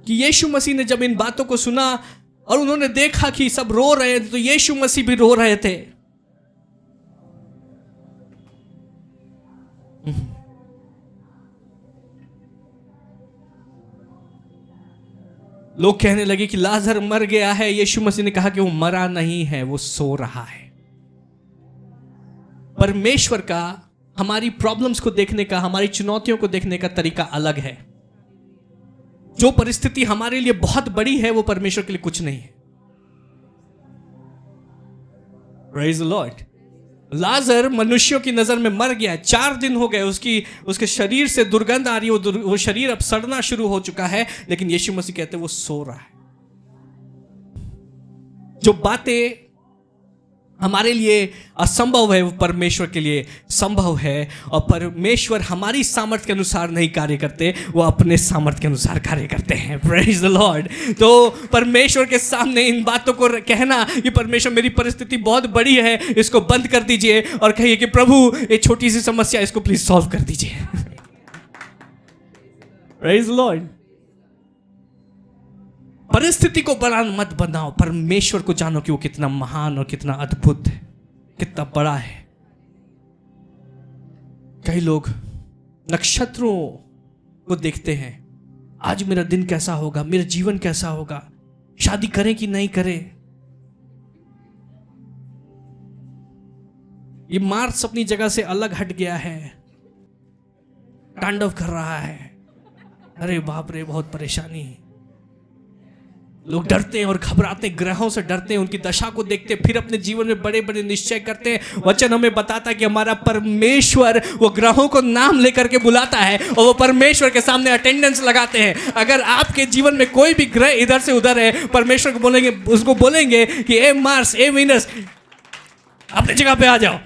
Speaker 1: कि यीशु मसीह ने जब इन बातों को सुना और उन्होंने देखा कि सब रो रहे थे, तो यीशु मसीह भी रो रहे थे। लोग कहने लगे कि लाजर मर गया है। यीशु मसीह ने कहा कि वो मरा नहीं है, वो सो रहा है। परमेश्वर का हमारी प्रॉब्लम्स को देखने का, हमारी चुनौतियों को देखने का तरीका अलग है। जो परिस्थिति हमारे लिए बहुत बड़ी है वो परमेश्वर के लिए कुछ नहीं है। Praise the Lord. लाजर मनुष्यों की नजर में मर गया, 4 दिन हो गए, उसके शरीर से दुर्गंध आ रही है, वो शरीर अब सड़ना शुरू हो चुका है, लेकिन यीशु मसीह कहते हैं वो सो रहा है। जो बातें हमारे लिए असंभव है वो परमेश्वर के लिए संभव है। और परमेश्वर हमारी सामर्थ्य के अनुसार नहीं कार्य करते, वो अपने सामर्थ्य के अनुसार कार्य करते हैं। Praise the Lord. तो परमेश्वर के सामने इन बातों को कहना कि परमेश्वर मेरी परिस्थिति बहुत बड़ी है, इसको बंद कर दीजिए, और कहिए कि प्रभु ये छोटी सी समस्या इसको प्लीज सॉल्व कर दीजिए। Praise the Lord. परिस्थिति को बड़ा मत बनाओ, परमेश्वर को जानो कि वो कितना महान और कितना अद्भुत है, कितना बड़ा है। कई लोग नक्षत्रों को देखते हैं, आज मेरा दिन कैसा होगा, मेरा जीवन कैसा होगा, शादी करें कि नहीं करें। ये मार्स अपनी जगह से अलग हट गया है, तांडव कर रहा है। अरे बाप रे, बहुत परेशानी। लोग डरते हैं और घबराते हैं, ग्रहों से डरते हैं, उनकी दशा को देखते हैं, फिर अपने जीवन में बड़े बड़े निश्चय करते हैं। वचन हमें बताता है कि हमारा परमेश्वर वो ग्रहों को नाम लेकर के बुलाता है और वो परमेश्वर के सामने अटेंडेंस लगाते हैं। अगर आपके जीवन में कोई भी ग्रह इधर से उधर है, परमेश्वर को बोलेंगे, उसको बोलेंगे कि ए मार्स, ए वीनस, अपनी जगह पे आ जाओ,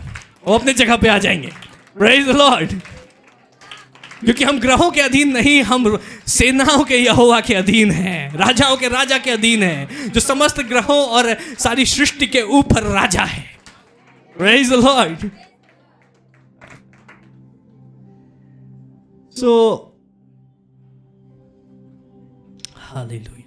Speaker 1: वो अपनी जगह पे आ जाएंगे। Praise the Lord. क्योंकि हम ग्रहों के अधीन नहीं, हम सेनाओं के यहोवा के अधीन हैं, राजाओं के राजा के अधीन हैं, जो समस्त ग्रहों और सारी सृष्टि के ऊपर राजा है। Praise the Lord. So hallelujah.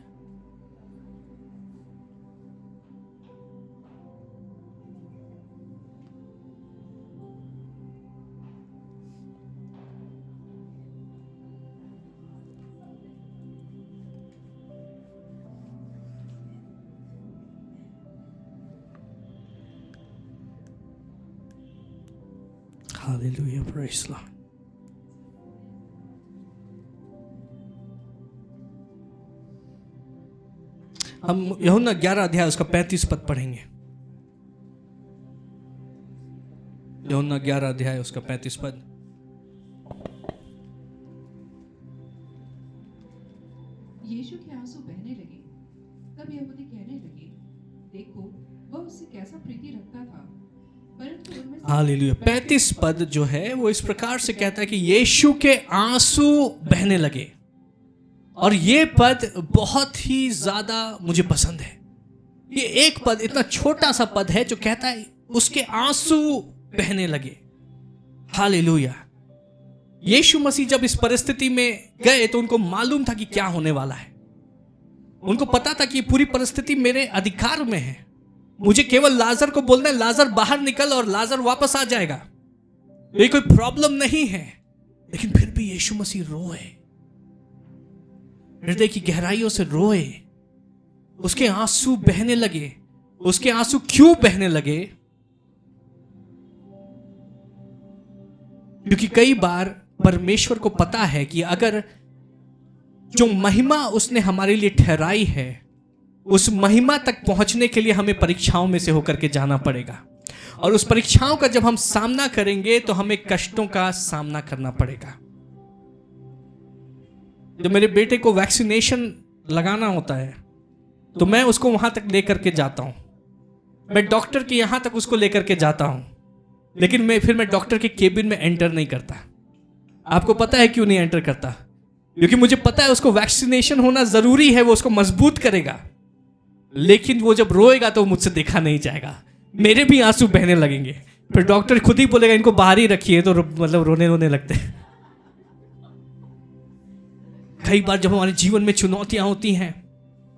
Speaker 1: Hallelujah, praise the Lord. हम यूहन्ना 11 अध्याय उसका 35 पद पढ़ेंगे। यूहन्ना 11 अध्याय उसका 35 पद।
Speaker 2: यीशु के आंसू बहने लगे। तब यहूदी कहने लगे, देखो वह उससे कैसा प्रीति रखता था। परंतु उनमें से
Speaker 1: हालेलुया। 35 पद जो है वो इस प्रकार से कहता है कि यीशु के आंसू बहने लगे। और ये पद बहुत ही ज्यादा मुझे पसंद है। ये एक पद, इतना छोटा सा पद है जो कहता है उसके आंसू बहने लगे। हालेलुया। यीशु मसीह जब इस परिस्थिति में गए तो उनको मालूम था कि क्या होने वाला है। उनको पता था कि पूरी परिस्थिति मेरे अधिकार में है। मुझे केवल लाजर को बोलना है, लाजर बाहर निकल, और लाजर वापस आ जाएगा। ये कोई प्रॉब्लम नहीं है। लेकिन फिर भी यीशु मसीह रोए, हृदय की गहराइयों से रोए। उसके आंसू बहने लगे। उसके आंसू क्यों बहने लगे? क्योंकि कई बार परमेश्वर को पता है कि अगर जो महिमा उसने हमारे लिए ठहराई है, उस महिमा तक पहुंचने के लिए हमें परीक्षाओं में से होकर के जाना पड़ेगा। और उस परीक्षाओं का जब हम सामना करेंगे तो हमें कष्टों का सामना करना पड़ेगा। जब मेरे बेटे को वैक्सीनेशन लगाना होता है तो मैं उसको वहां तक लेकर के जाता हूं। मैं डॉक्टर के यहां तक उसको लेकर के जाता हूं, लेकिन मैं डॉक्टर के केबिन में एंटर नहीं करता। आपको पता है क्यों नहीं एंटर करता? क्योंकि मुझे पता है उसको वैक्सीनेशन होना जरूरी है, वो उसको मजबूत करेगा। लेकिन वो जब रोएगा तो मुझसे देखा नहीं जाएगा, मेरे भी आंसू बहने लगेंगे। फिर डॉक्टर खुद ही बोलेगा इनको बाहर ही रखिए, तो मतलब रोने लगते हैं। कई बार जब हमारे जीवन में चुनौतियां होती हैं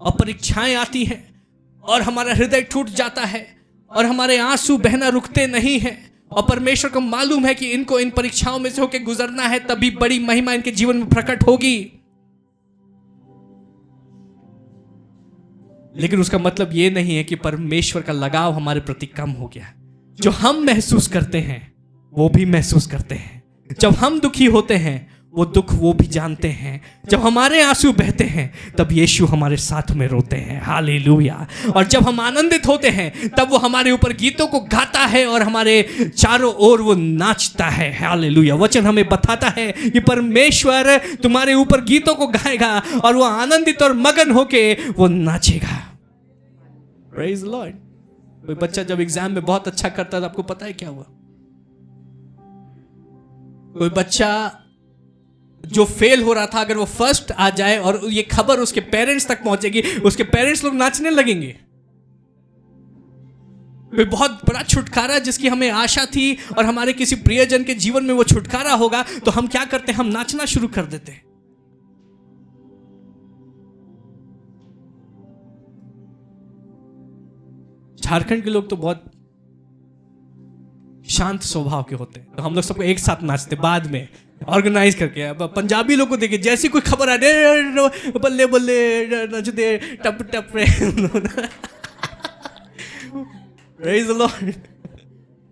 Speaker 1: और परीक्षाएं आती हैं और हमारा हृदय टूट जाता है और हमारे आंसू बहना रुकते नहीं हैं, और परमेश्वर को मालूम है कि इनको इन परीक्षाओं में से होकर गुजरना है, तभी बड़ी महिमा इनके जीवन में प्रकट होगी। लेकिन उसका मतलब यह नहीं है कि परमेश्वर का लगाव हमारे प्रति कम हो गया। जो हम महसूस करते हैं वो भी महसूस करते हैं। जब हम दुखी होते हैं वो दुख वो भी जानते हैं। जब हमारे आंसू बहते हैं तब यीशु हमारे साथ में रोते हैं। हालेलुया। और जब हम आनंदित होते हैं तब वो हमारे ऊपर गीतों को गाता है और हमारे चारों ओर वो नाचता है। हालेलुया। वचन हमें बताता है कि परमेश्वर तुम्हारे ऊपर गीतों को गाएगा और वो आनंदित और मगन होके वो नाचेगा। Praise the Lord. कोई बच्चा जब एग्जाम में बहुत अच्छा करता है तो आपको पता है क्या हुआ? कोई बच्चा जो फेल हो रहा था, अगर वो फर्स्ट आ जाए और ये खबर उसके पेरेंट्स तक पहुंचेगी, उसके पेरेंट्स लोग नाचने लगेंगे। कोई बहुत बड़ा छुटकारा जिसकी हमें आशा थी और हमारे किसी प्रियजन के जीवन में वो छुटकारा होगा, तो हम क्या करते हैं? हम नाचना शुरू कर देते हैं। झारखंड के लोग तो बहुत शांत स्वभाव के होते हैं, तो हम लोग सबको एक साथ नाचते। बाद में ऑर्गेनाइज करके। अब पंजाबी लोग को देखिए, जैसी कोई खबर आ रही बल्ले बल्ले नच दे टप टप रे। Praise the Lord.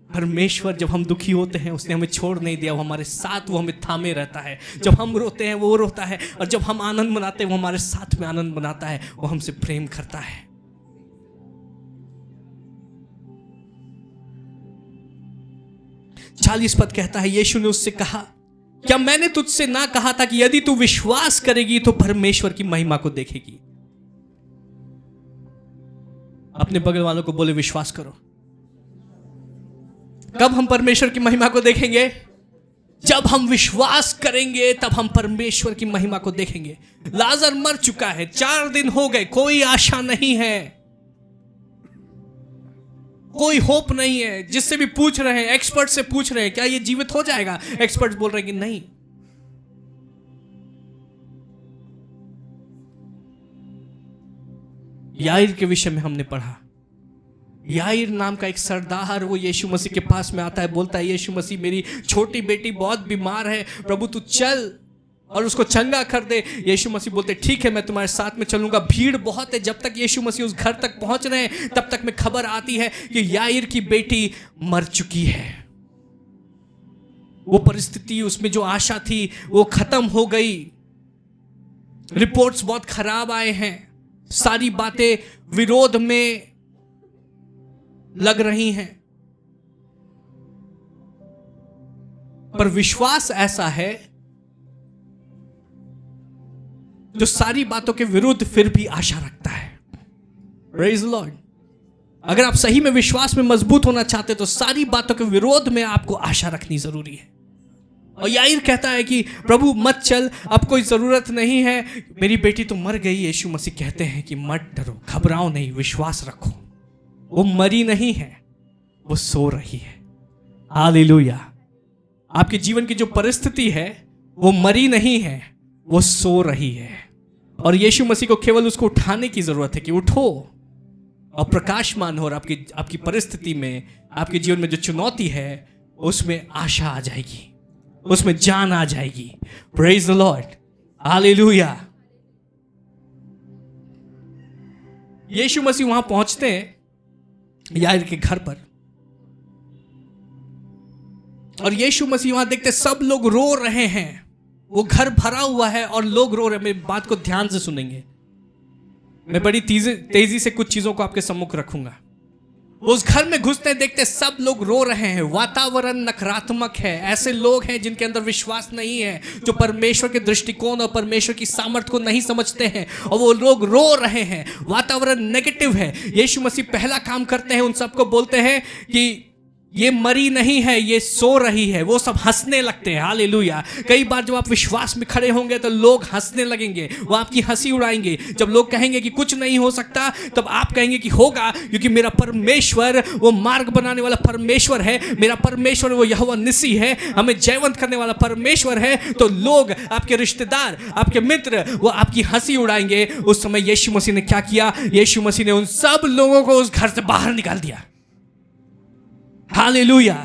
Speaker 1: परमेश्वर जब हम दुखी होते हैं उसने हमें छोड़ नहीं दिया, वो हमारे साथ, वो हमें थामे रहता है। जब हम रोते हैं वो रोता है, और जब हम आनंद मनाते हैं वो हमारे साथ में आनंद मनाता है, वो हमसे प्रेम करता है। 40 पद कहता है, यीशु ने उससे कहा, क्या मैंने तुझसे ना कहा था कि यदि तू विश्वास करेगी तो परमेश्वर की महिमा को देखेगी। अपने बगल वालों को बोले विश्वास करो। कब हम परमेश्वर की महिमा को देखेंगे? जब हम विश्वास करेंगे तब हम परमेश्वर की महिमा को देखेंगे। लाजर मर चुका है, 4 दिन हो गए, कोई आशा नहीं है, कोई होप नहीं है। जिससे भी पूछ रहे हैं, एक्सपर्ट से पूछ रहे हैं क्या ये जीवित हो जाएगा, एक्सपर्ट बोल रहे हैं कि नहीं। याईर के विषय में हमने पढ़ा। याईर नाम का एक सरदार वो यीशु मसीह के पास में आता है, बोलता है यीशु मसीह मेरी छोटी बेटी बहुत बीमार है, प्रभु तू चल और उसको चंगा कर दे। यीशु मसीह बोलते ठीक है मैं तुम्हारे साथ में चलूंगा। भीड़ बहुत है। जब तक यीशु मसीह उस घर तक पहुंच रहे हैं तब तक में खबर आती है कि याईर की बेटी मर चुकी है। वो परिस्थिति, उसमें जो आशा थी वो खत्म हो गई। रिपोर्ट्स बहुत खराब आए हैं, सारी बातें विरोध में लग रही हैं, पर विश्वास ऐसा है जो सारी बातों के विरुद्ध फिर भी आशा रखता है। Praise the Lord. अगर आप सही में विश्वास में मजबूत होना चाहते तो सारी बातों के विरोध में आपको आशा रखनी जरूरी है। और याईर कहता है कि प्रभु मत चल, अब कोई जरूरत नहीं है, मेरी बेटी तो मर गई। यीशु मसीह कहते हैं कि मत डरो, घबराओ नहीं, विश्वास रखो, वो मरी नहीं है, वो सो रही है। हालेलुया। आपके जीवन की जो परिस्थिति है वो मरी नहीं है, वो सो रही है। और यीशु मसीह को केवल उसको उठाने की जरूरत है कि उठो और प्रकाशमान हो, और आपकी परिस्थिति में, आपके जीवन में जो चुनौती है उसमें आशा आ जाएगी, उसमें जान आ जाएगी। Praise the Lord. हालेलुया। यीशु मसीह वहां पहुंचते हैं याईर के घर पर, और यीशु मसीह वहां देखते सब लोग रो रहे हैं। वो घर भरा हुआ है और लोग रो रहे हैं। मेरी बात को ध्यान से सुनेंगे, मैं बड़ी तेजी से कुछ चीजों को आपके सम्मुख रखूंगा। वो उस घर में घुसते देखते सब लोग रो रहे हैं। वातावरण नकारात्मक है। ऐसे लोग हैं जिनके अंदर विश्वास नहीं है, जो परमेश्वर के दृष्टिकोण और परमेश्वर की सामर्थ्य को नहीं समझते हैं, और वो लोग रो रहे हैं। वातावरण नेगेटिव है। यीशु मसीह पहला काम करते हैं, उन सबको बोलते हैं कि ये मरी नहीं है, ये सो रही है। वो सब हंसने लगते हैं। हालेलुया। कई बार जब आप विश्वास में खड़े होंगे तो लोग हंसने लगेंगे, वो आपकी हंसी उड़ाएंगे। जब लोग कहेंगे कि कुछ नहीं हो सकता, तब आप कहेंगे कि होगा, क्योंकि मेरा परमेश्वर वो मार्ग बनाने वाला परमेश्वर है। मेरा परमेश्वर वो यहोवा निसी है, हमें जयवंत करने वाला परमेश्वर है। तो लोग, आपके रिश्तेदार, आपके मित्र, वो आपकी हंसी उड़ाएंगे। उस समय यीशु मसीह ने क्या किया? यीशु मसीह ने उन सब लोगों को उस घर से बाहर निकाल दिया। हालेलुया।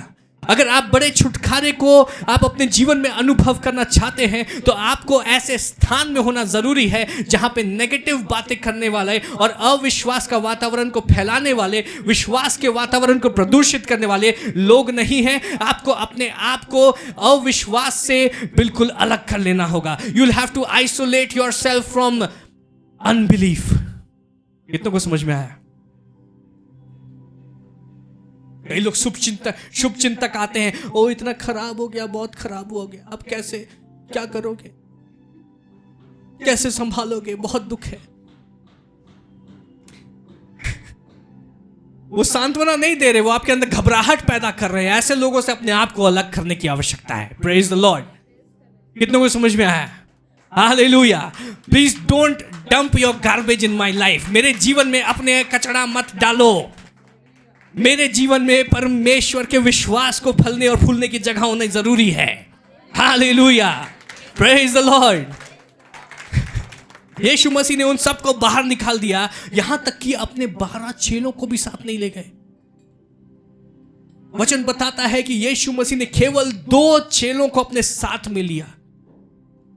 Speaker 1: अगर आप बड़े छुटकारे को आप अपने जीवन में अनुभव करना चाहते हैं तो आपको ऐसे स्थान में होना जरूरी है जहां पे नेगेटिव बातें करने वाले और अविश्वास का वातावरण को फैलाने वाले, विश्वास के वातावरण को प्रदूषित करने वाले लोग नहीं हैं। आपको अपने आप को अविश्वास से बिल्कुल अलग कर लेना होगा। You will have to isolate yourself from unbelief. कितनों को समझ में आया? कई लोग शुभ चिंतक आते हैं, ओ इतना खराब हो गया, बहुत खराब हो गया, अब कैसे, क्या करोगे, कैसे संभालोगे, बहुत दुख है। वो सांत्वना नहीं दे रहे, वो आपके अंदर घबराहट पैदा कर रहे हैं। ऐसे लोगों से अपने आप को अलग करने की आवश्यकता है। Praise the Lord. कितनों को समझ में आया? Hallelujah. Please don't dump your garbage in my life. मेरे जीवन में अपने कचरा मत डालो। मेरे जीवन में परमेश्वर के विश्वास को फलने और फूलने की जगह होना जरूरी है। Hallelujah. Praise the lord. Yeshu Masih ने उन सबको बाहर निकाल दिया, यहां तक कि अपने 12 चेलों को भी साथ नहीं ले गए। वचन बताता है कि यीशु मसीह ने केवल 2 चेलों को अपने साथ में लिया।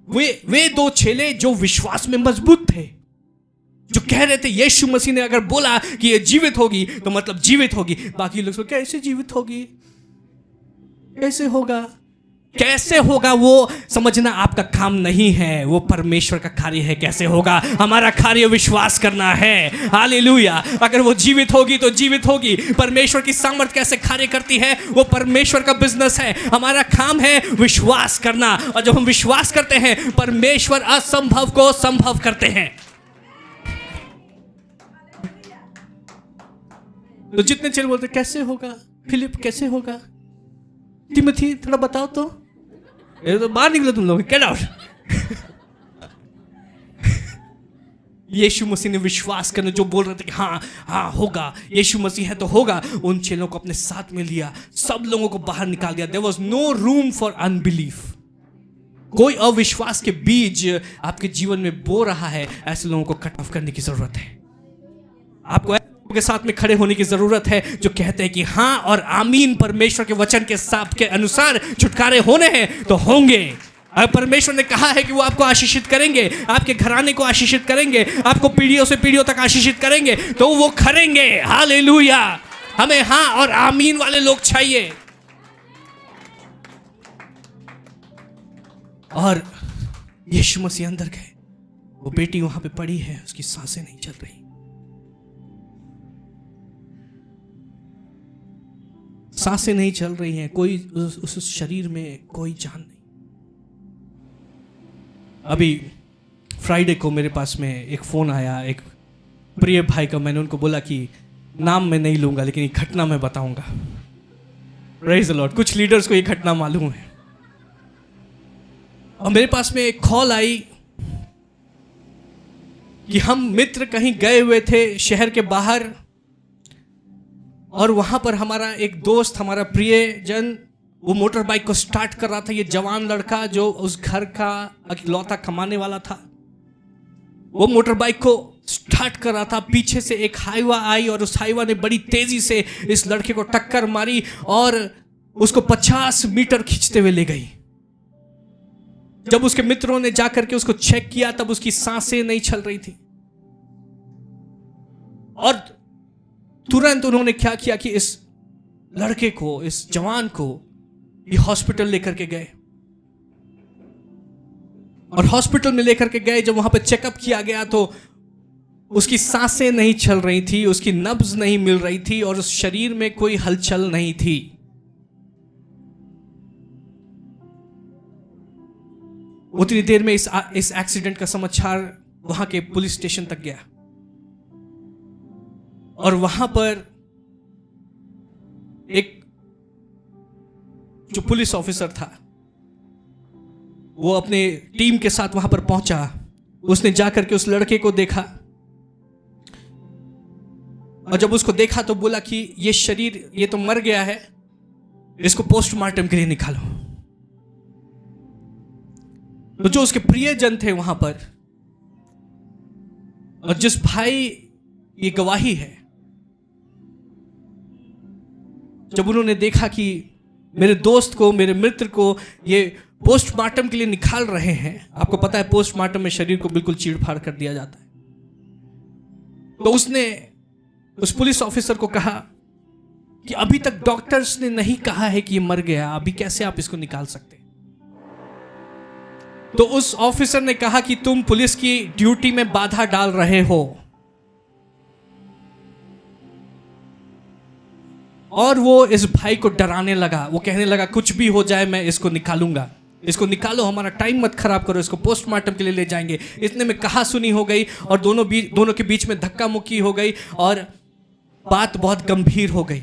Speaker 1: वे 2 चेले जो विश्वास में मजबूत थे, जो कह रहे थे यीशु मसीह ने अगर बोला कि ये जीवित होगी तो मतलब जीवित होगी। बाकी लोग सोच कैसे जीवित होगी, कैसे होगा, कैसे होगा वो समझना आपका काम नहीं है, वो परमेश्वर का कार्य है। कैसे होगा, हमारा कार्य विश्वास करना है। हालेलुया। अगर वो जीवित होगी तो जीवित होगी। परमेश्वर की सामर्थ कैसे कार्य करती है वो परमेश्वर का बिजनेस है। हमारा काम है विश्वास करना, और जब हम विश्वास करते हैं परमेश्वर असंभव को संभव करते हैं। तो जितने चेले बोलते कैसे होगा, फिलिप कैसे होगा, तिमोथी थोड़ा बताओ तो, ये तो बाहर निकलो तुम लोग, गेट आउट। यीशु मसीह ने विश्वास करने जो बोल रहे थे कि हाँ हाँ होगा, यीशु मसीह है तो होगा, उन चेलों को अपने साथ में लिया, सब लोगों को बाहर निकाल दिया। There was no room for unbelief. कोई अविश्वास के बीज आपके जीवन में बो रहा है, ऐसे लोगों को कट ऑफ करने की जरूरत है। आपको के साथ में खड़े होने की जरूरत है जो कहते हैं कि हाँ और आमीन, परमेश्वर के वचन के साथ के अनुसार छुटकारे होने हैं तो होंगे। अगर परमेश्वर ने कहा है कि वो आपको आशीषित करेंगे, आपके घराने को आशीषित करेंगे, आपको पीढ़ियों से पीढ़ियों तक आशीषित करेंगे, तो वो करेंगे। हालेलुया। हमें हाँ और आमीन वाले लोग चाहिए। और यीशु मसीह अंदर गए, वो बेटी वहां पे पड़ी है, उसकी सांसें नहीं चल रही, सांसें नहीं चल रही हैं, कोई उस शरीर में कोई जान नहीं। अभी फ्राइडे को मेरे पास में एक फोन आया एक प्रिय भाई का। मैंने उनको बोला कि नाम मैं नहीं लूंगा लेकिन ये घटना मैं बताऊंगा। Praise the Lord. कुछ लीडर्स को ये घटना मालूम है। और मेरे पास में एक कॉल आई कि हम मित्र कहीं गए हुए थे शहर के बाहर, और वहां पर हमारा एक दोस्त, हमारा प्रियजन, वो मोटर बाइक को स्टार्ट कर रहा था। ये जवान लड़का जो उस घर का इकलौता कमाने वाला था, वो मोटर बाइक को स्टार्ट कर रहा था। पीछे से एक हाईवा आई और उस हाईवा ने बड़ी तेजी से इस लड़के को टक्कर मारी और उसको 50 मीटर खींचते हुए ले गई। जब उसके मित्रों ने जाकर के उसको चेक किया तब उसकी सांसें नहीं चल रही थी, और तुरंत उन्होंने क्या किया कि इस लड़के को, इस जवान को ये हॉस्पिटल लेकर के गए। और हॉस्पिटल में लेकर के गए, जब वहां पे चेकअप किया गया तो उसकी सांसें नहीं चल रही थी, उसकी नब्ज नहीं मिल रही थी और उस शरीर में कोई हलचल नहीं थी। उतनी देर में इस एक्सीडेंट का समाचार वहां के पुलिस स्टेशन तक गया, और वहां पर एक जो पुलिस ऑफिसर था वो अपने टीम के साथ वहां पर पहुंचा। उसने जाकर के उस लड़के को देखा, और जब उसको देखा तो बोला कि ये शरीर, ये तो मर गया है, इसको पोस्टमार्टम के लिए निकालो। तो जो उसके प्रियजन थे वहां पर, और जिस भाई ये गवाही है, जब उन्होंने देखा कि मेरे दोस्त को, मेरे मित्र को ये पोस्टमार्टम के लिए निकाल रहे हैं, आपको पता है पोस्टमार्टम में शरीर को बिल्कुल चीड़-फाड़ कर दिया जाता है, तो उसने उस पुलिस ऑफिसर को कहा कि अभी तक डॉक्टर्स ने नहीं कहा है कि ये मर गया, अभी कैसे आप इसको निकाल सकते? तो उस ऑफिसर ने कहा कि तुम पुलिस की ड्यूटी में बाधा डाल रहे हो, और वो इस भाई को डराने लगा। वो कहने लगा कुछ भी हो जाए मैं इसको निकालूंगा, इसको निकालो, हमारा टाइम मत खराब करो, इसको पोस्टमार्टम के लिए ले जाएंगे। इतने में कहा सुनी हो गई और दोनों के बीच में धक्का मुक्की हो गई और बात बहुत गंभीर हो गई।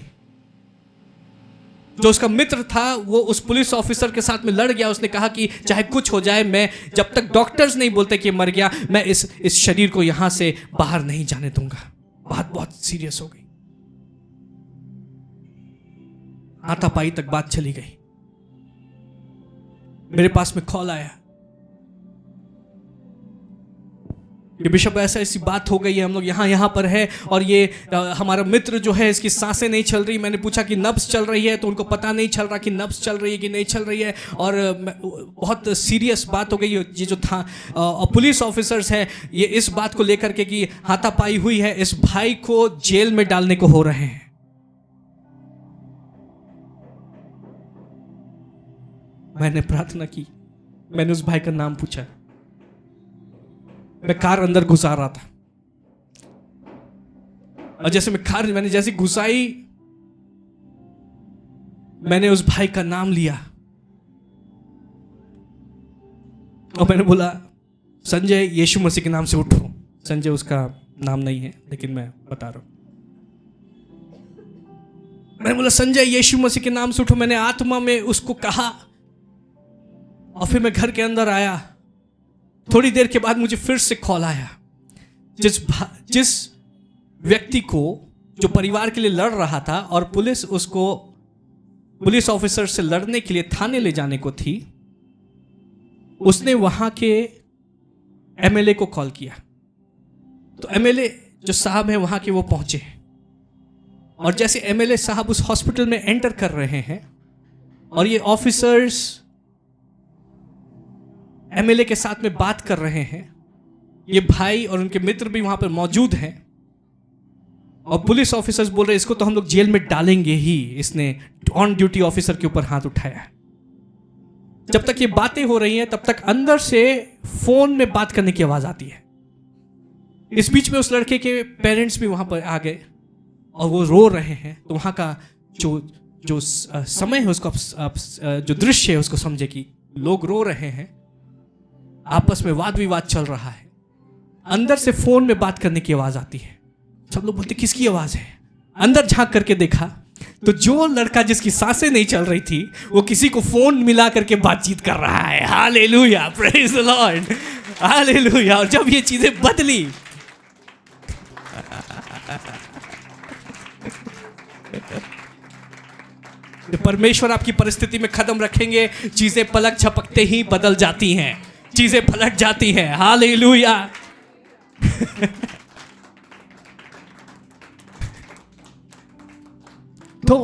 Speaker 1: जो उसका मित्र था वो उस पुलिस ऑफिसर के साथ में लड़ गया। उसने कहा कि चाहे कुछ हो जाए, मैं जब तक डॉक्टर्स नहीं बोलते कि मर गया, मैं इस शरीर को यहां से बाहर नहीं जाने दूंगा। बात बहुत सीरियस हो गई, हाथापाई तक बात चली गई। मेरे पास में कॉल आया, कि बिशप ऐसी बात हो गई है, हम लोग यहाँ पर है और ये हमारा मित्र जो है इसकी सांसें नहीं चल रही। मैंने पूछा कि नब्ज चल रही है, तो उनको पता नहीं चल रहा कि नब्ज चल रही है कि नहीं चल रही है। और बहुत सीरियस बात हो गई। ये जो था पुलिस ऑफिसर्स हैं, ये इस बात को लेकर के कि हाथापाई हुई है, इस भाई को जेल में डालने को हो रहे हैं। मैंने प्रार्थना की, मैंने उस भाई का नाम पूछा। मैं कार अंदर घुसा रहा था और जैसे मैंने जैसे घुसाई, मैंने उस भाई का नाम लिया और मैंने बोला, संजय यीशु मसीह के नाम से उठो। संजय उसका नाम नहीं है, लेकिन मैं बता रहा हूं। मैंने बोला, संजय यीशु मसीह के नाम से उठो। मैंने आत्मा में उसको कहा और फिर मैं घर के अंदर आया। थोड़ी देर के बाद मुझे फिर से कॉल आया। जिस व्यक्ति को जो परिवार के लिए लड़ रहा था और पुलिस ऑफिसर से लड़ने के लिए थाने ले जाने को थी, उसने वहां के एमएलए को कॉल किया। तो एमएलए जो साहब हैं वहां के, वो पहुंचे और जैसे एमएलए साहब उस हॉस्पिटल में एंटर कर रहे हैं और ये ऑफिसर्स एमएलए के साथ में बात कर रहे हैं, ये भाई और उनके मित्र भी वहां पर मौजूद हैं और पुलिस ऑफिसर्स बोल रहे हैं, इसको तो हम लोग जेल में डालेंगे ही, इसने ऑन ड्यूटी ऑफिसर के ऊपर हाथ उठाया। जब तक ये बातें हो रही हैं तब तक अंदर से फोन में बात करने की आवाज आती है। इस बीच में उस लड़के के पेरेंट्स भी वहां पर आ गए और वो रो रहे हैं। तो वहां का जो समय है उसको जो दृश्य है उसको समझे कि लोग रो रहे हैं, आपस में वाद विवाद चल रहा है। अंदर से फोन में बात करने की आवाज आती है। सब लोग बोलते किसकी आवाज है? अंदर झांक करके देखा तो जो लड़का जिसकी सांसें नहीं चल रही थी वो किसी को फोन मिला करके बातचीत कर रहा है। Hallelujah, praise the Lord, hallelujah. और जब ये चीजें बदली, परमेश्वर आपकी परिस्थिति में कदम रखेंगे, चीजें पलक झपकते ही बदल जाती हैं, चीजें पलट जाती हैं। हालेलुया। तो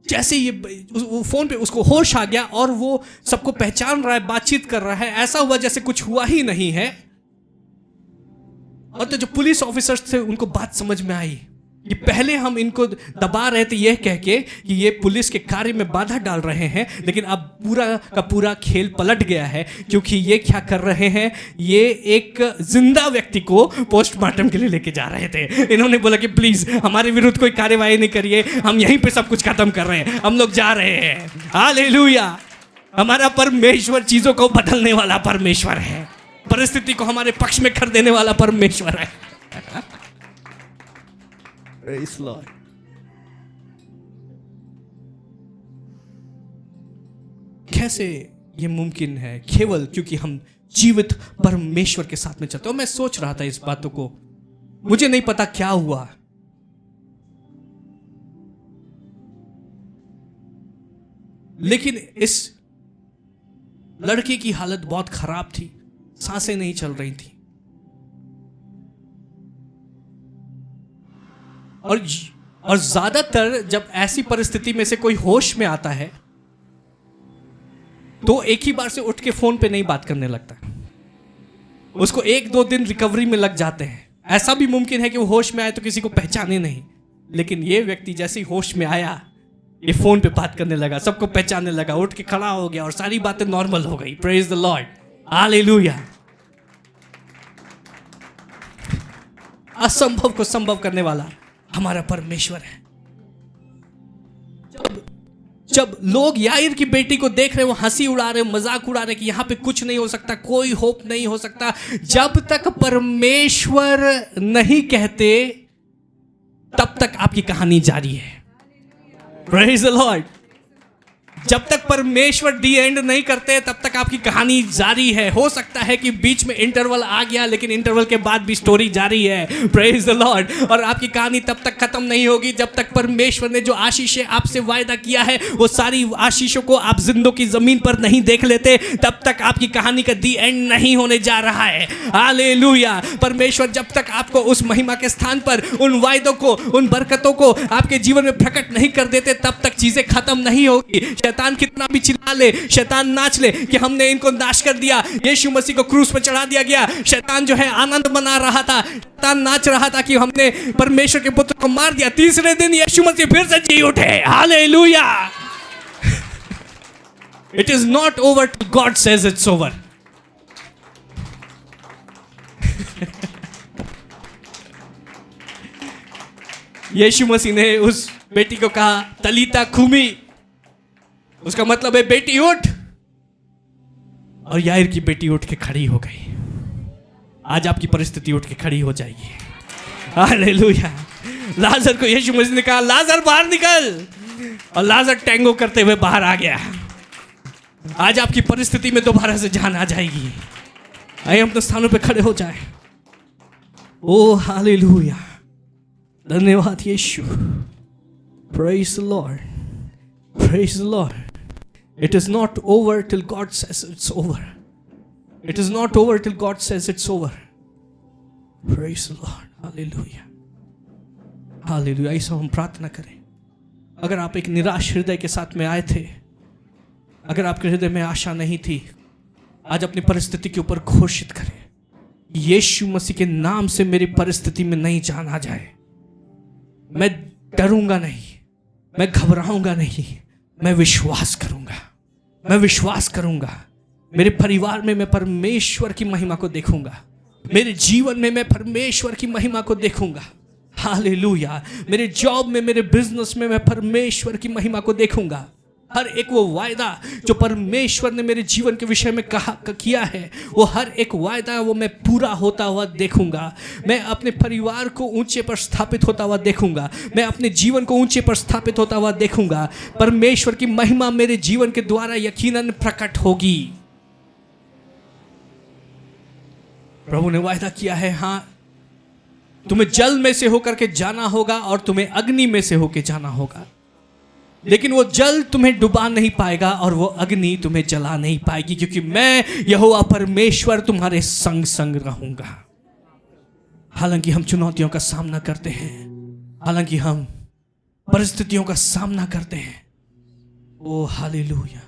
Speaker 1: जैसे ये वो फोन पे उसको होश आ गया और वो सबको पहचान रहा है, बातचीत कर रहा है, ऐसा हुआ जैसे कुछ हुआ ही नहीं है। और तो जो पुलिस ऑफिसर्स थे उनको बात समझ में आई कि पहले हम इनको दबा रहे थे यह कह के कि ये पुलिस के कार्य में बाधा डाल रहे हैं, लेकिन अब पूरा का पूरा खेल पलट गया है, क्योंकि ये क्या कर रहे हैं, ये एक जिंदा व्यक्ति को पोस्टमार्टम के लिए लेके जा रहे थे। इन्होंने बोला कि प्लीज हमारे विरुद्ध कोई कार्यवाही नहीं करिए, हम यहीं पे सब कुछ खत्म कर रहे हैं, हम लोग जा रहे हैं। हालेलुया। हमारा परमेश्वर चीजों को बदलने वाला परमेश्वर है, परिस्थिति को हमारे पक्ष में कर देने वाला परमेश्वर है। Praise Lord. कैसे ये मुमकिन है? केवल क्योंकि हम जीवित परमेश्वर के साथ में चलते हैं। मैं सोच रहा था इस बातों को, मुझे नहीं पता क्या हुआ, लेकिन इस लड़के की हालत बहुत खराब थी, सांसें नहीं चल रही थी और ज्यादातर जब ऐसी परिस्थिति में से कोई होश में आता है तो एक ही बार से उठ के फोन पे नहीं बात करने लगता, उसको 1-2 दिन रिकवरी में लग जाते हैं। ऐसा भी मुमकिन है कि वो होश में आए तो किसी को पहचाने नहीं, लेकिन ये व्यक्ति जैसे ही होश में आया ये फोन पे बात करने लगा, सबको पहचानने लगा, उठ के खड़ा हो गया और सारी बातें नॉर्मल हो गई। Praise the Lord, hallelujah. असंभव को संभव करने वाला हमारा परमेश्वर है। जब लोग याईर की बेटी को देख रहे, वो हंसी उड़ा रहे, मजाक उड़ा रहे कि यहां पे कुछ नहीं हो सकता, कोई होप नहीं हो सकता, जब तक परमेश्वर नहीं कहते तब तक आपकी कहानी जारी है। प्रेज द लॉर्ड, जब तक परमेश्वर दी एंड नहीं करते तब तक आपकी कहानी जारी है। हो सकता है कि बीच में इंटरवल आ गया, लेकिन इंटरवल के बाद भी स्टोरी जारी है। Praise the Lord. और आपकी कहानी तब तक खत्म नहीं होगी जब तक परमेश्वर ने जो आशीषें आपसे वायदा किया है वो सारी आशीषों को आप जिंदों की जमीन पर नहीं देख लेते, तब तक आपकी कहानी का दी एंड नहीं होने जा रहा है। हालेलुया। परमेश्वर जब तक आपको उस महिमा के स्थान पर उन वायदों को, उन बरकतों को आपके जीवन में प्रकट नहीं कर देते, तब तक चीजें खत्म नहीं होगी। शैतान कितना भी चिल्ला ले, शैतान नाच ले कि हमने इनको नाश कर दिया, यीशु मसीह को क्रूस पर चढ़ा दिया गया। शैतान जो है आनंद मना रहा था, शैतान नाच रहा था कि हमने परमेश्वर के पुत्र को मार दिया। तीसरे दिन यीशु मसीह फिर से जी उठे। Hallelujah. It is not over till God says it's over. यीशु मसीह ने उस बेटी को कहा तलीता कुमी, उसका मतलब है बेटी उठ। और याईर की बेटी उठ के खड़ी हो गई। आज आपकी परिस्थिति उठ के खड़ी हो जाएगी। हालेलुया। लाजर को यीशु मसीह ने कहा लाजर बाहर निकल, और लाजर टैंगो करते हुए बाहर आ गया। आज आपकी परिस्थिति में दोबारा से जान आ जाएगी। आइए हम अपने स्थानों पे खड़े हो जाए। Oh hallelujah. धन्यवाद Yeshu. Praise the lord, praise the lord. It is not over till God says it's over. It is not over till God says it's over. Praise the Lord. Hallelujah. Hallelujah. ऐसा हम प्रार्थना करें। अगर आप एक निराश हृदय के साथ में आए थे, अगर आपके हृदय में आशा नहीं थी, आज अपनी परिस्थिति के ऊपर घोषित करें, यीशु मसीह के नाम से मेरी परिस्थिति में नई जान आ जाए। मैं डरूंगा नहीं, मैं घबराऊंगा नहीं, मैं विश्वास करूंगा, मैं विश्वास करूंगा। मेरे परिवार में मैं परमेश्वर की महिमा को देखूंगा, मेरे जीवन में मैं परमेश्वर की महिमा को देखूंगा। हालेलुया। मेरे जॉब में, मेरे बिजनेस में मैं परमेश्वर की महिमा को देखूंगा। हर एक वो वायदा जो परमेश्वर ने मेरे जीवन के विषय में किया है, वो हर एक वायदा वो मैं पूरा होता हुआ देखूंगा। मैं अपने परिवार को ऊंचे पर स्थापित होता हुआ देखूंगा। मैं अपने जीवन को ऊंचे पर स्थापित होता हुआ देखूंगा। परमेश्वर की महिमा मेरे जीवन के द्वारा यकीनन प्रकट होगी। प्रभु ने वायदा किया है, हाँ तुम्हें जल में से होकर के जाना होगा और तुम्हें अग्नि में से होकर जाना होगा, लेकिन वो जल तुम्हें डुबा नहीं पाएगा और वो अग्नि तुम्हें जला नहीं पाएगी, क्योंकि मैं यहोवा परमेश्वर तुम्हारे संग संग रहूंगा। हालांकि हम चुनौतियों का सामना करते हैं, हालांकि हम परिस्थितियों का सामना करते हैं, ओ हालेलुया,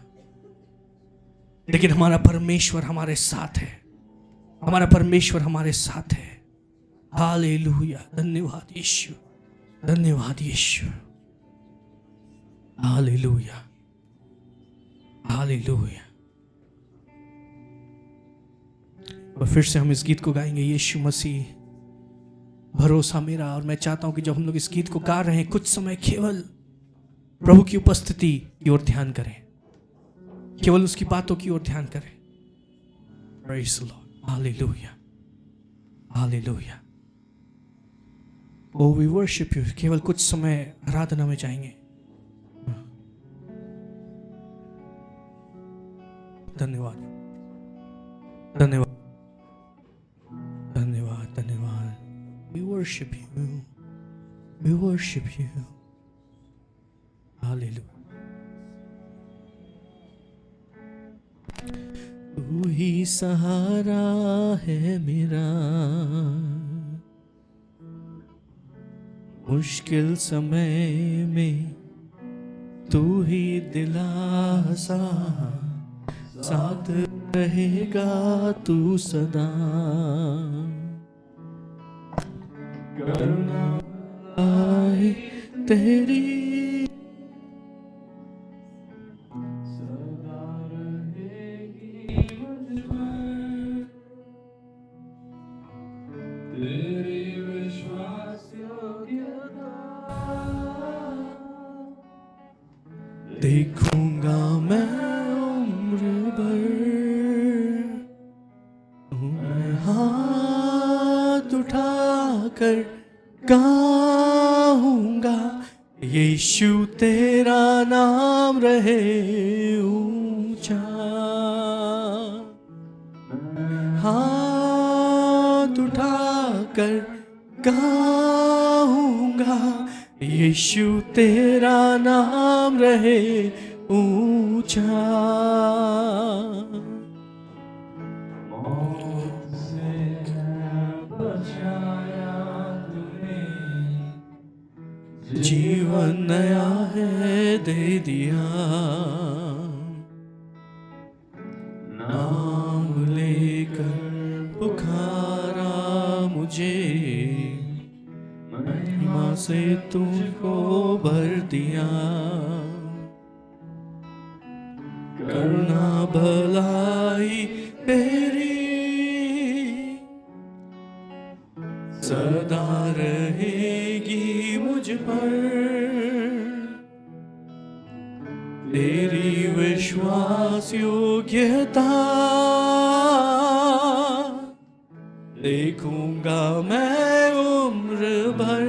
Speaker 1: लेकिन हमारा परमेश्वर हमारे साथ है, हमारा परमेश्वर हमारे साथ है। हालेलुया। धन्यवाद यीशु, धन्यवाद यीशु। Hallelujah, hallelujah. और फिर से हम इस गीत को गाएंगे, यीशु मसीह भरोसा मेरा। और मैं चाहता हूं कि जब हम लोग इस गीत को गा रहे हैं, कुछ समय केवल प्रभु की उपस्थिति की ओर ध्यान करें, केवल उसकी बातों की ओर ध्यान करें। Praise the Lord. Hallelujah, hallelujah. Oh we worship you. केवल कुछ समय आराधना में जाएंगे। धन्यवाद, धन्यवाद, धन्यवाद, धन्यवाद। We worship you, we worship you. Hallelujah. तू ही सहारा है मेरा, मुश्किल समय में तू ही दिलासा, साथ रहेगा तू सदा। करुणा आए तेरी सदा रहेगी मुझ पर, तेरी विश्वास योग्यता देखूंगा मैं हाथ उठाकर गाऊंगा यीशु तेरा नाम रहे ऊंचा। हाथ उठाकर गाऊंगा, यीशु तेरा नाम रहे ऊंचा। मौत से बचाया तूने, जीवन नया है दे दिया। नाम लेकर पुकारा मुझे, महिमा से तुमको भर दिया। करुणा भलाई तेरी सदा रहेगी मुझ पर। तेरी विश्वास योग्यता देखूंगा मैं उम्र भर।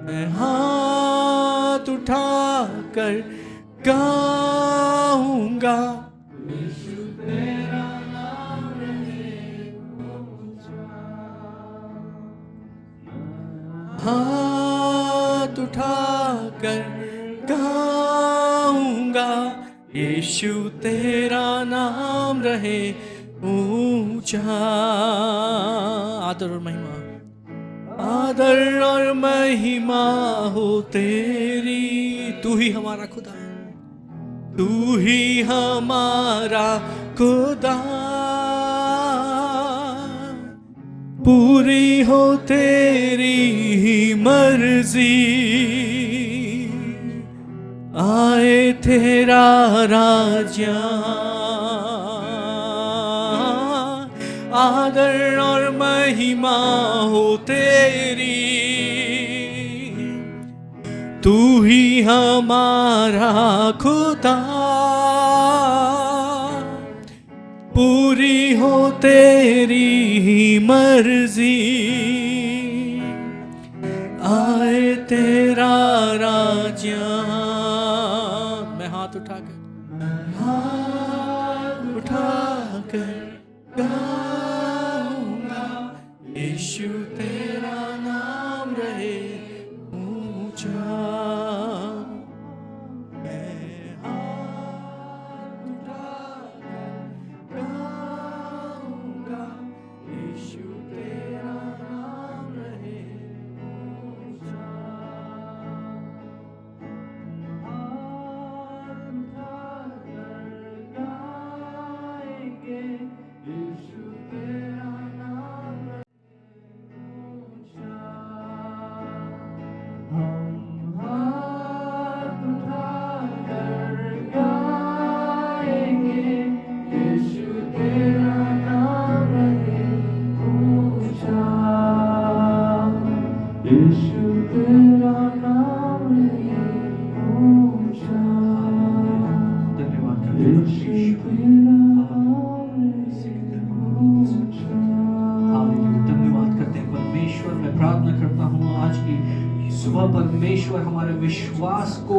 Speaker 1: मैं हाथ उठाकर गाऊंगा, यीशु तेरा नाम रहे ऊंचा। हाथ उठाकर गाऊंगा, यीशु तेरा नाम रहे ऊंचा। आदर और महिमा, आदर और महिमा हो तेरी। तू ही हमारा खुदा, तू ही हमारा खुदा। पूरी हो तेरी ही मर्जी, आए तेरा राज्य। आदर और महिमा हो तेरी, तू ही हमारा खुदा। पूरी हो तेरी ही मर्जी, आए तेरा राज्य। मैं हाथ उठाकर गाऊंगा, यीशु तेरा नाम रहे ऊंचा। मैं हाथ उठाकर गाऊंगा, यीशु तेरा नाम रहे ऊंचा। हाथ उठाकर गाएंगे, यीशु तेरा नाम ऊंचा। हम हाथ उठाकर गाएंगे, यीशु तेरा नाम रहे ऊंचा। यीशु तेरा नाम रहे ऊंचा। धन्यवाद करते हैं धन्यवाद करते हैं परमेश्वर। मैं प्रार्थना करता हूँ आज की सुबह परमेश्वर हमारे विश्वास को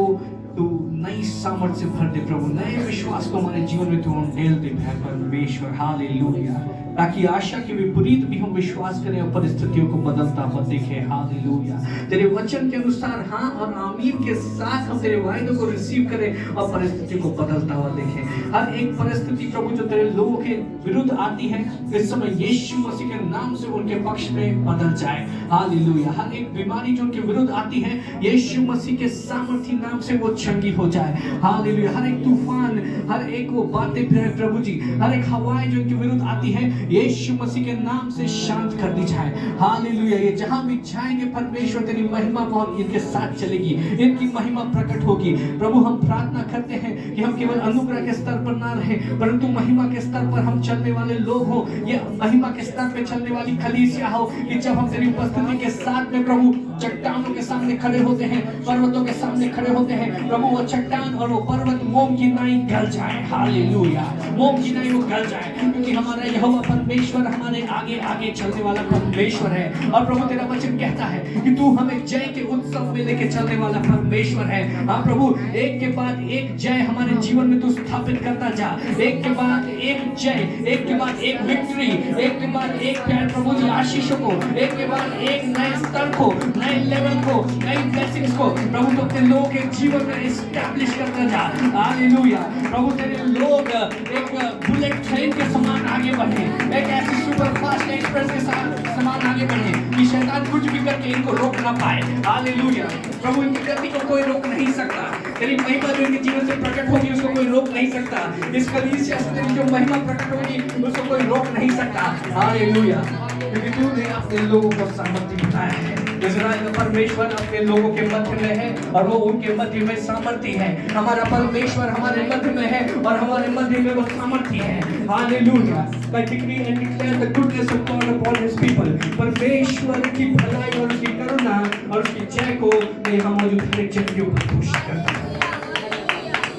Speaker 1: तू नई सामर्थ्य से भर दे प्रभु। नए विश्वास को हमारे जीवन में तू ढेल दे परमेश्वर। हालेलुया। ताकि आशा के विपरीत भी हम विश्वास करें और परिस्थितियों को बदलता हुआ देखें। हालेलुया। तेरे वचन के अनुसार हाँ और आमीन के साथ हम तेरे वायदों को रिसीव करें और परिस्थिति को बदलता हुआ देखें। हर एक परिस्थिति प्रभु जो तेरे लोगों के विरुद्ध आती है इस समय यीशु मसीह के नाम से उनके पक्ष में बदल जाए। हालेलुया। हर एक बीमारी जो उनके विरुद्ध आती है यीशु मसीह के सामर्थी नाम से वो चंगी हो जाए। हालेलुया। हर एक तूफान, हर एक वो बातें प्रभु जी, हर एक हवाएं जो इनके विरुद्ध आती है यीशु मसीह के नाम से शांत कर दी जाए। हालेलुया। ये जहां भी जाएंगे परमेश्वर तेरी महिमा बहुत इनके साथ चलेगी, इनकी महिमा प्रकट होगी। प्रभु हम प्रार्थना करते हैं कि हम केवल अनुग्रह के स्तर पर ना रहे परंतु महिमा के स्तर पर हम चलने वाले लोग हो। ये महिमा के स्तर पे चलने वाली कलीसिया हो कि जब हम तेरी उपस्थिति के साथ में प्रभु चट्टानों के सामने खड़े होते हैं, पर्वतों के सामने खड़े होते हैं प्रभु वो चट्टान और वो पर्वत मोम की नाई गल जाए। हालेलुया, मोम की नाई वो गल जाए, क्योंकि हमारा यहोवा परमेश्वर हमारे आगे आगे चलने वाला परमेश्वर है। और प्रभु तेरा वचन कहता है कि तू हमें जय के उत्सव में लेके चलने वाला परमेश्वर है। हाँ प्रभु, एक के बाद एक जय हमारे जीवन में तू स्थापित करता जा, एक के बाद एक जय, एक के बाद एक विक्ट्री, एक के बाद एक प्यार प्रभु जी आशीषों को, एक के बाद एक नए स्तर को, नए लेवल को, नई ब्लेसिंग्स को प्रभु तो अपने लोगों के जीवन में एस्टैब्लिश करता जा। हालेलुया, प्रभु तेरे लोग एक बुलेट ट्रेन के समान आगे बढ़े, एक ऐसी सुपर फास्ट एक्सप्रेस के समान आगे बढ़े कि शैतान कुछ भी करके इनको रोक ना पाए। हालेलुया, प्रभु इनकी गति को कोई रोक नहीं सकता। तेरी महिमा जो इनके जीवन से प्रकट होगी उसको कोई रोक नहीं सकता। इस कलीसिया से तेरी जो महिमा प्रकट होगी उसको कोई रोक नहीं सकता। हालेलुया, क्योंकि तूने अपने लोगों को सामर्थ्य बताया है। इस्राएल का परमेश्वर अपने लोगों के मध्य में है और वो उनके मध्य में सामर्थ्य है। हमारा परमेश्वर हमारे मध्य में है और हमारे मध्य में वो सामर्थ्य है। Hallelujah, I decree and declare the goodness of God upon His people। परमेश्वर की भलाई और उसकी करुणा और उसकी जय को मैं यहाँ मौजूद हर एक जन के ऊपर घोषित करता हूँ।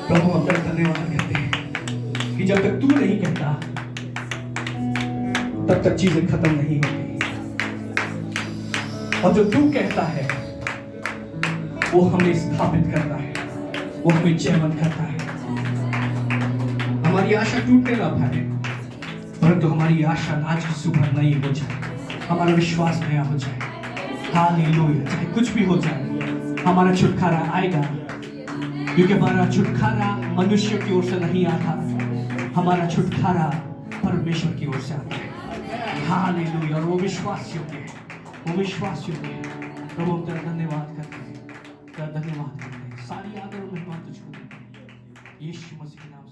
Speaker 1: प्रभु हम तेरा धन्यवाद करते हैं कि जब तक तू नहीं कहता तब तक चीजें खत्म नहीं होती, और जो तू कहता है वो हमें स्थापित करता है, वो हमें जयवंत करता है। हमारी आशा टूटने ना पाए, परंतु हमारी आशा आज सुबह नई हो जाए, हमारा विश्वास नया हो जाए। हालेलुया, चाहे कुछ भी हो जाए हमारा छुटकारा आएगा, क्योंकि हमारा छुटकारा मनुष्य की ओर से नहीं आता, हमारा छुटकारा परमेश्वर की ओर से आता है। हालेलुया, और वो विश्वास योग्य है, वो विश्वास योग्य है। प्रभु तेरा धन्यवाद करते हैं, तेरा धन्यवाद करते हैं। सारी आदर और महिमा तुझको देते हैं, यीशु मसीह के नाम।